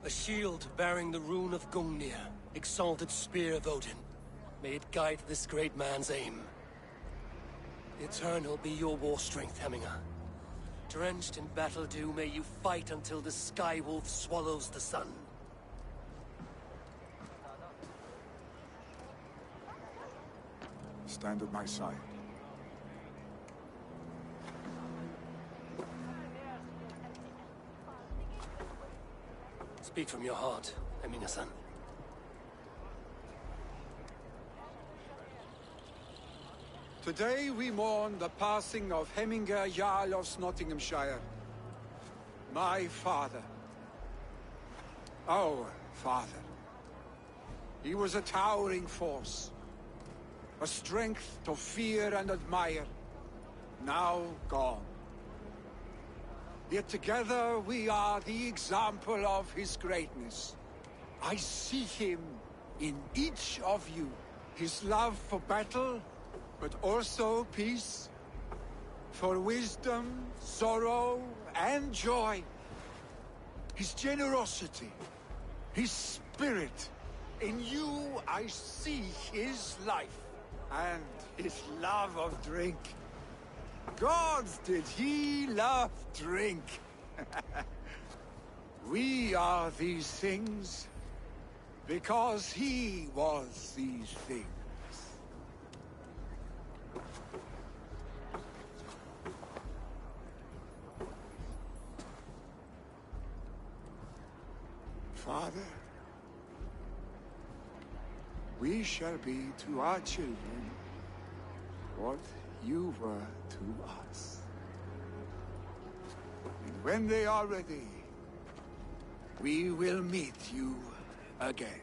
A shield bearing the rune of Gungnir, exalted spear of Odin. May it guide this great man's aim. Eternal be your war strength, Hemminger. Drenched in battle dew, may you fight until the sky wolf swallows the sun. Stand at my side. Speak from your heart, Hemminger-son. Today we mourn the passing of Hemminger Jarl of Nottinghamshire. My father. Our father. He was a towering force. A strength to fear and admire. Now gone. Yet together we are the example of his greatness. I see him in each of you. His love for battle, but also peace. For wisdom, sorrow, and joy. His generosity, his spirit. In you I see his life. And his love of drink. Gods, did he love drink? We are these things because he was these things. Father, we shall be to our children what you were to us. And when they are ready, we will meet you again.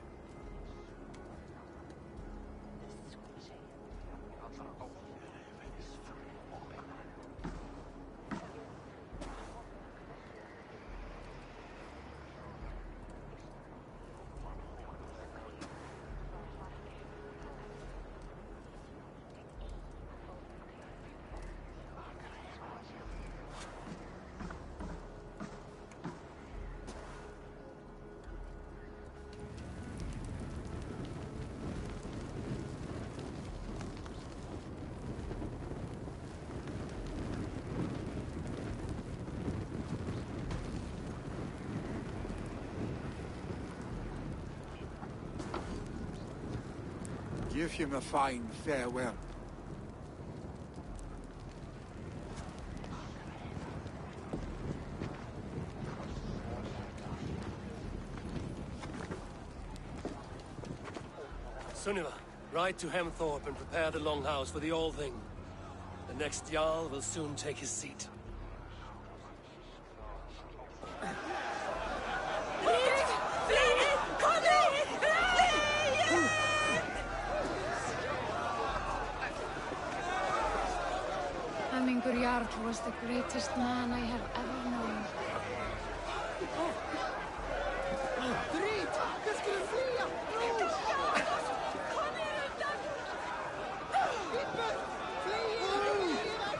Give him a fine farewell. Sunniva, ride to Hemthorpe and prepare the Longhouse for the All-Thing. The next Jarl will soon take his seat. Scott was the greatest man I have ever known. Drit! Jag skulle fria! Kom här undan! Hipper! Fly!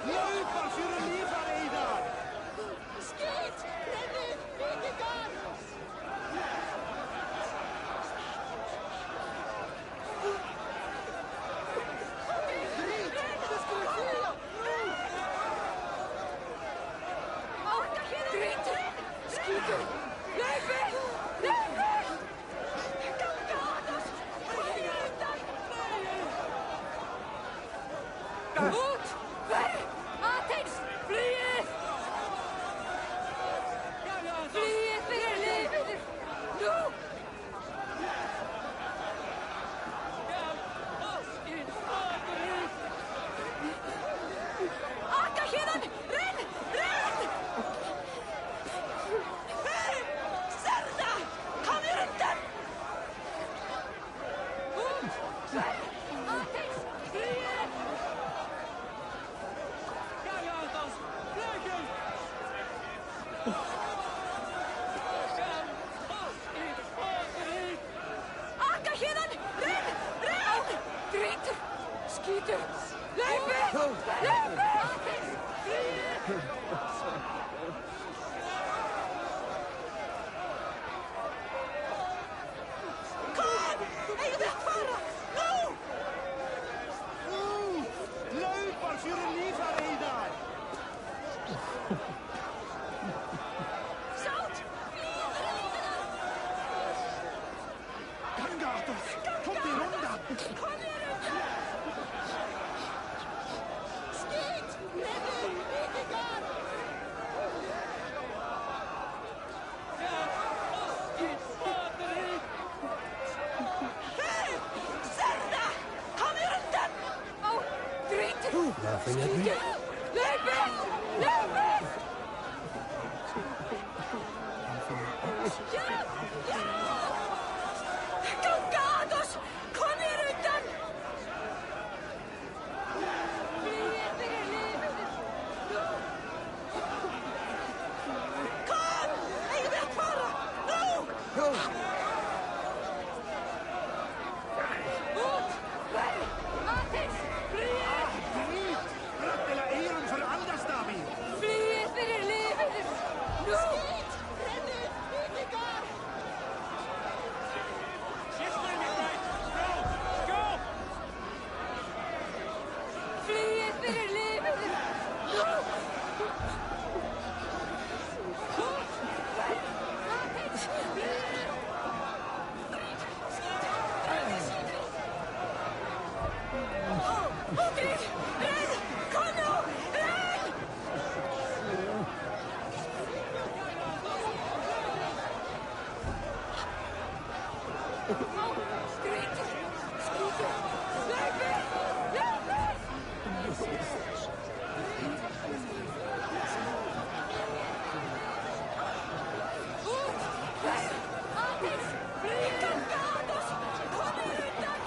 Löpa för att leva dig där! Skit! Renny! Vikingar! Drit! Jag skulle fria! Drit! Skiter! Löper! Löper! Gamgados! Kom här undan! Ut! Värre! Atex! Flyet! Flyet för er livet! Nu! Akka héðan! Renn! Renn! Serda! Kom hér undan! Út! Värre! Atex! Flyet! Akka héðan! Renn! Renn! Drit! Skiter! Löper! Löper! Atex! Flyet! Kom! Eigum við að fara? Nú! Löpa för att leva dig där! Sjátt! Flyet fyrir lífina! Gangatos! Kom þér undan! Kom hér undan! Skít! Renny! Vikingar! Hei! Serda! Kom hér undan! Ó, drit! Laughing at me? Löper! Löper! Ja! Ja! Gangados! Kom hér undan! Flyet fyrir lífið! Nú! Kom! Eigum við að fara? Nú! Út! Verð! Atex! Flyet! Drit! Rattela eran för Aldastavi! Flyet fyrir lífið! Nú! Skít! Renny! Vikingar! Flyet fyrir lífið! Nú! Út! Verð! Atex! Flyet! Ó, Gríð! Renn! Kom nú! Renn! Ó, Gríð! Skítur! Löper! Löper! Út! Verð! Atex! Flyet! Gangados! Kom hér undan!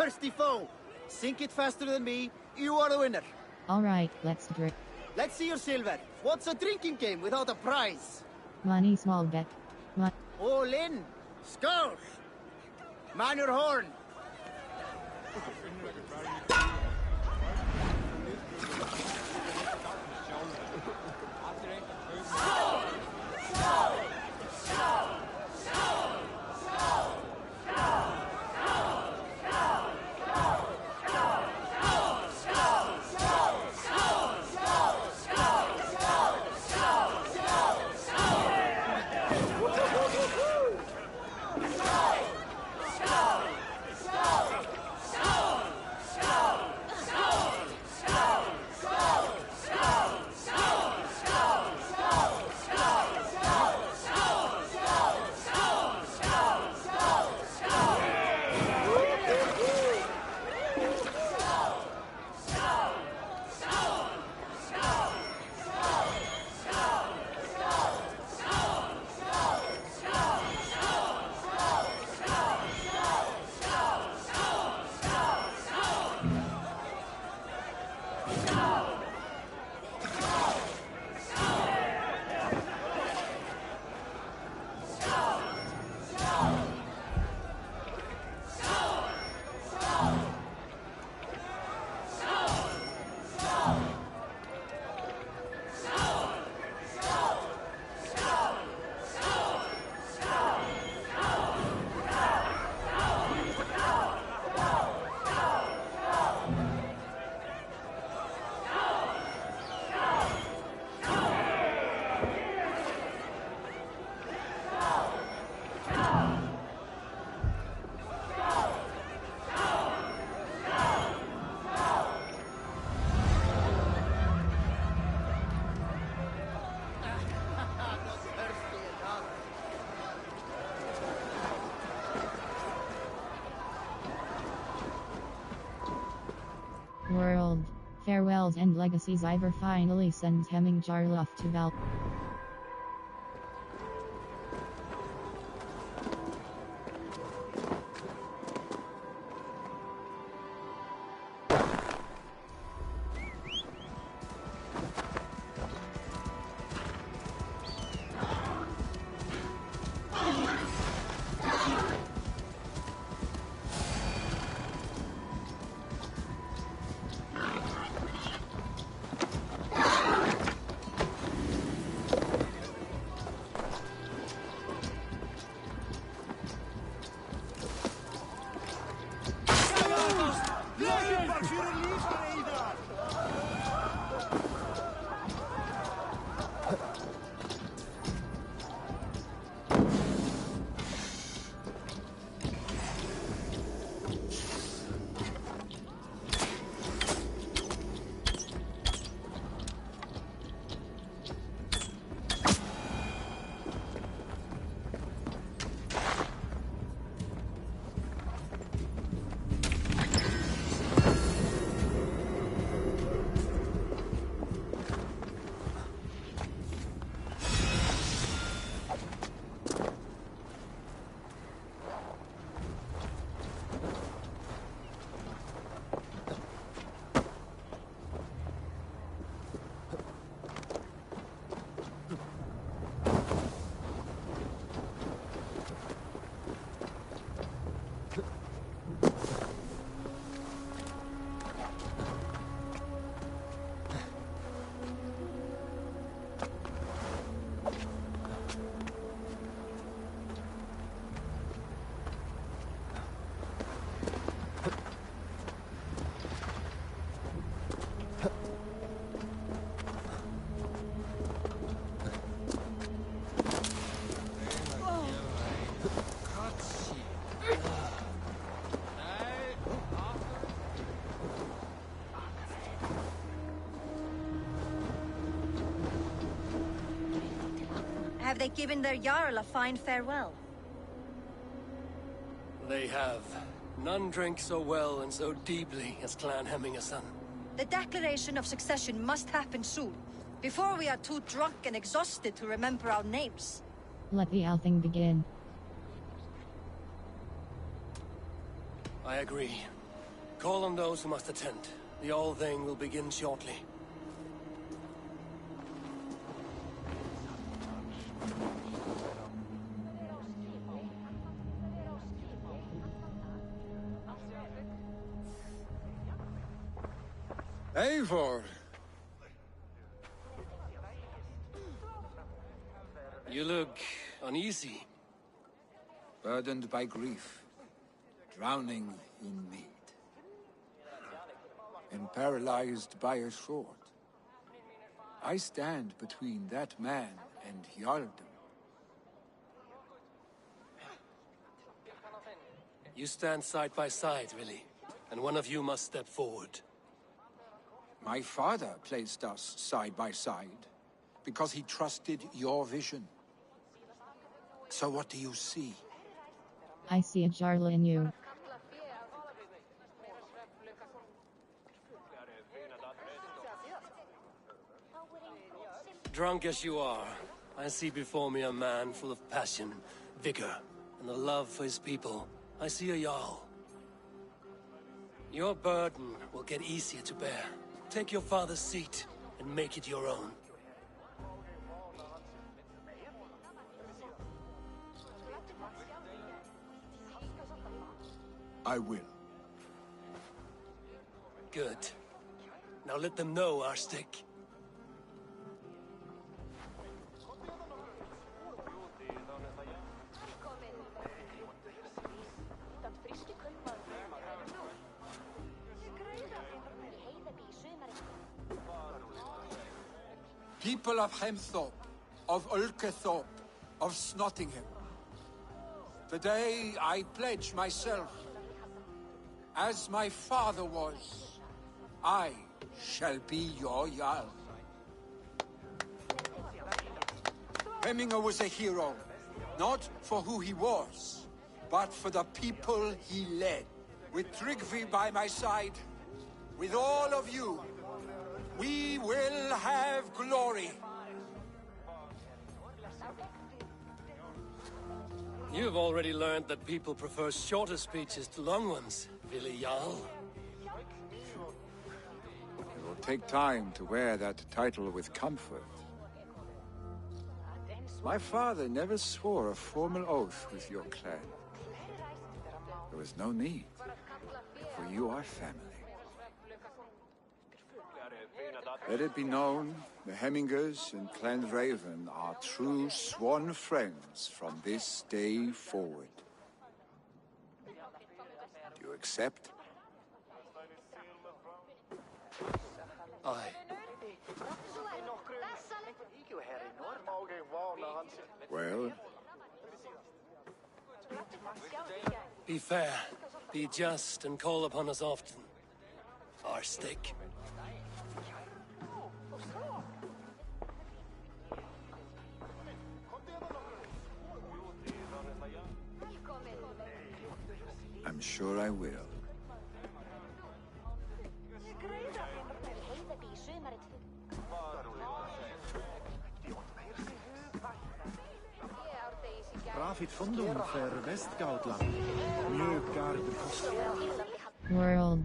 thirsty foe. Sink it faster than me. You are the winner. Alright, let's drink. Let's see your silver. What's a drinking game without a prize? Money, small bet. All in. Skull. Man your horn. World. Farewells and legacies. Ivor finally sends Hemming Jarloff to Val. Have they given their Jarl a fine farewell? They have. None drank so well and so deeply as Clan Hemmingerson. The declaration of succession must happen soon, before we are too drunk and exhausted to remember our names. Let the outing begin. I agree. Call on those who must attend. The All Thing will begin shortly. Eivor! You look uneasy. Burdened by grief, drowning in need, and paralyzed by a sword. I stand between that man and Jarldom. You stand side by side, really, and one of you must step forward. My father placed us side by side because he trusted your vision. So what do you see? I see a Jarl in you. Drunk as you are, I see before me a man full of passion, vigor, and a love for his people. I see a Jarl. Your burden will get easier to bear. Take your father's seat and make it your own. I will. Good. Now let them know our stick. People of Hemthorpe, of Ulkethorpe, of Snottingham. Today I pledge myself. As my father was, I shall be your Jarl. Hemminger was a hero, not for who he was, but for the people he led. With Tryggvi by my side, with all of you, we will have glory. You've already learned that people prefer shorter speeches to long ones, Willi Jarl. It will take time to wear that title with comfort. My father never swore a formal oath with your clan. There was no need, for you are family. Let it be known, the Hemmingers and Clan Raven are true sworn friends from this day forward. Do you accept? Aye. Well? Be fair, be just, and call upon us often. Our stick. I'm sure I will. Profit fundum för Västgautland. Mjukar bekost. World.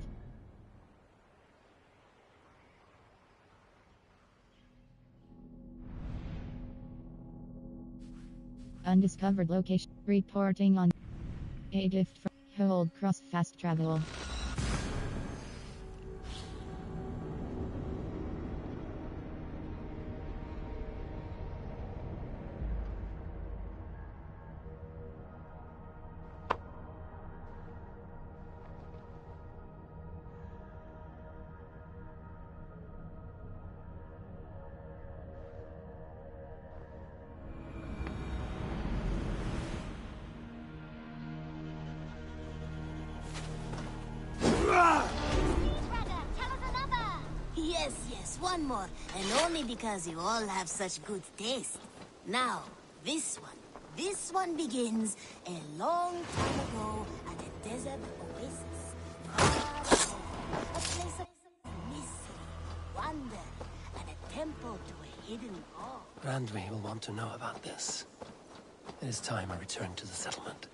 Undiscovered location. Reporting on a gift from Hold Cross Fast Travel. Yes, one more. And only because you all have such good taste. Now, this one begins a long time ago at a desert oasis. A place of mystery, wonder, and a temple to a hidden god. Randvi will want to know about this. It is time I return to the settlement.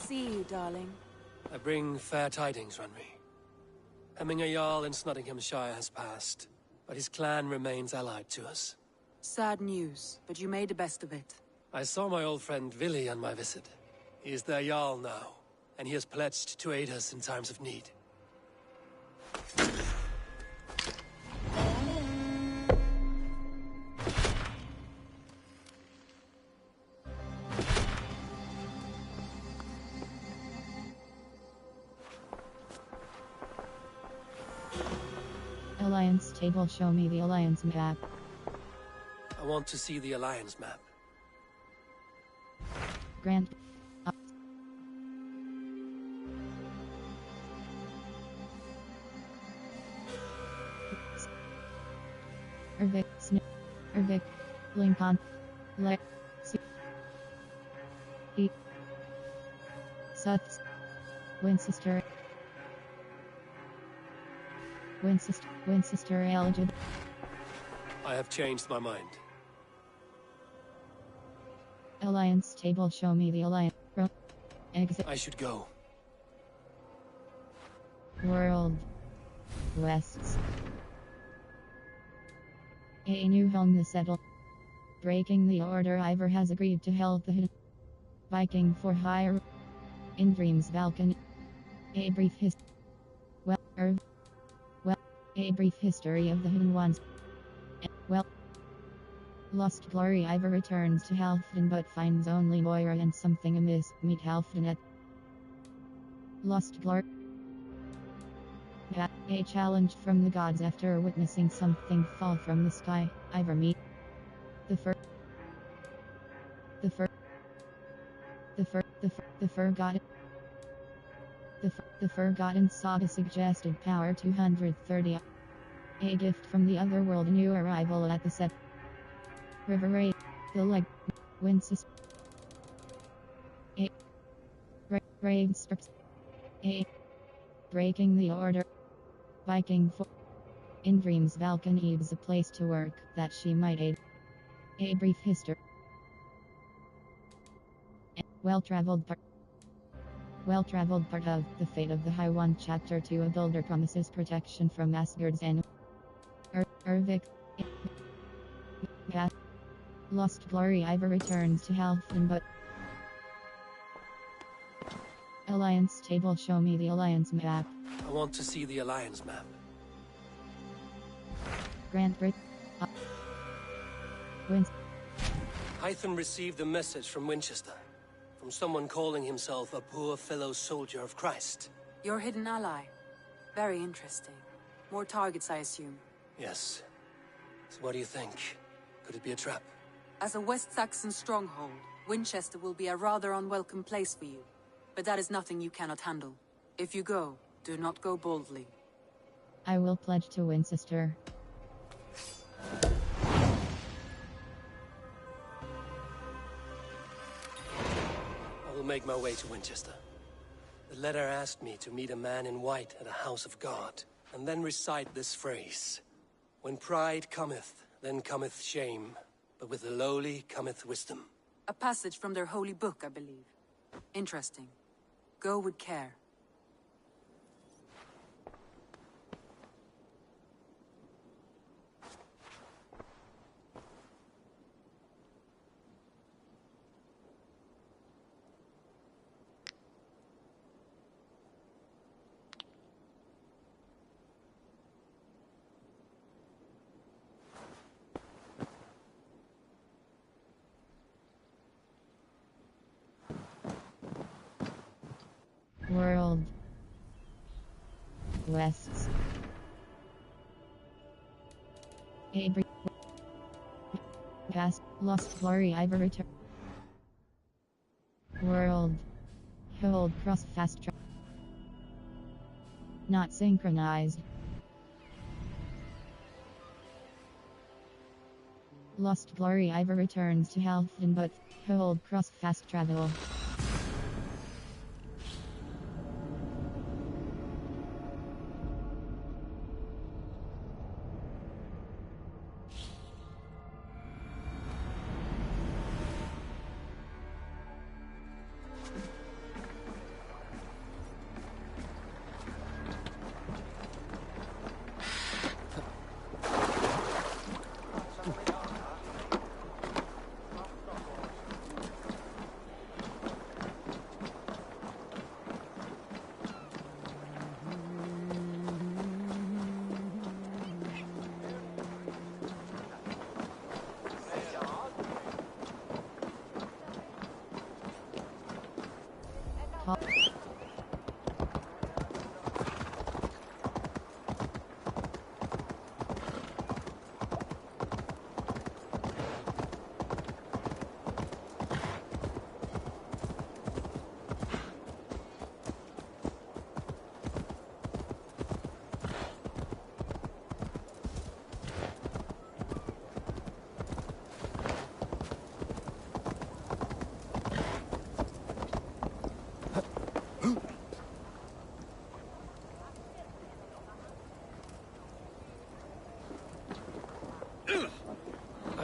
see you, darling. I bring fair tidings, Runry. Hemminger Jarl in Nottinghamshire has passed, but his clan remains allied to us. Sad news, but you made the best of it. I saw my old friend Vili on my visit. He is their Jarl now, and he has pledged to aid us in times of need. Alliance table, show me the Alliance map. I want to see the Alliance map. Grant. Ervik, Lincoln, Lex, E, Suts, Winchester, Elgin. I have changed my mind. Alliance table, show me the Alliance. Exit. I should go. World. Wests. A new home to settle. Breaking the order, Ivor has agreed to help the hidden Viking for hire. In Dreams Balkan. A brief a brief history of the Hidden Ones. Lost Glory, Ivor returns to Halfdan but finds only Moira and something amiss. Meet Halfdan at Lost Glory. A challenge from the gods after witnessing something fall from the sky. Ivor meet the Forgotten. The Forgotten Saga suggested power 230. A gift from the otherworld, a new arrival at the set. River Raid, the leg, Winces. A raid strips. A breaking the order. Viking for in Dreams Valken needs a place to work that she might aid. A brief history. Well-traveled part of the fate of the High One, Chapter 2. A builder promises protection from Asgard's and Ervik. Lost Glory, Ivor returns to Halfdan but Alliance table, show me the Alliance map. I want to see the Alliance map. Grant Brit. Wins. Hytham received a message from Winchester. From someone calling himself a poor fellow soldier of Christ. Your hidden ally. Very interesting. More targets, I assume. Yes. So what do you think? Could it be a trap? As a West Saxon stronghold, Winchester will be a rather unwelcome place for you. But that is nothing you cannot handle. If you go, do not go boldly. I will pledge to Winchester. I will make my way to Winchester. The letter asked me to meet a man in white at a house of God, and then recite this phrase. When pride cometh, then cometh shame, but with the lowly cometh wisdom. A passage from their holy book, I believe. Interesting. Go with care. World. Wests. Abri. Past. Lost Glory, Ivor return. World. Hold cross fast track. Not synchronized. Lost Glory, Ivor returns to Halfdan but hold cross fast travel.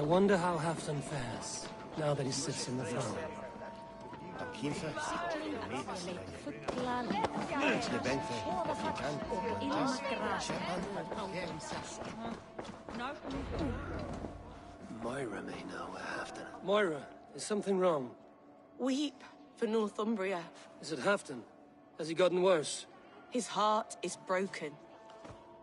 I wonder how Halfdan fares, now that he sits in the throne. Moira may know where Halfdan. Moira, is something wrong? Weep for Northumbria. Is it Halfdan? Has he gotten worse? His heart is broken.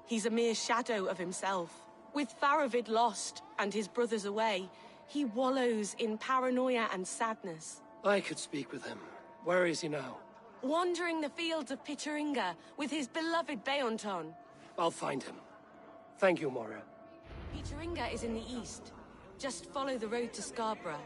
He's a mere shadow of himself. With Faravid lost and his brothers away, he wallows in paranoia and sadness. I could speak with him. Where is he now? Wandering the fields of Pitteringa with his beloved Beonton. I'll find him. Thank you, Moira. Pitteringa is in the east. Just follow the road to Scarborough.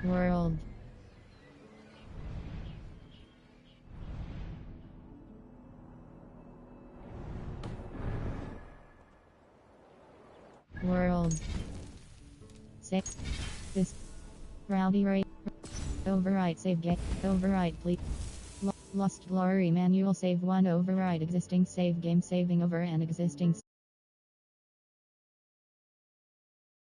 World. World. Save. This. Rowdy rate. Override save game. Override please. Lost glory manual save 1 override existing save game saving over an existing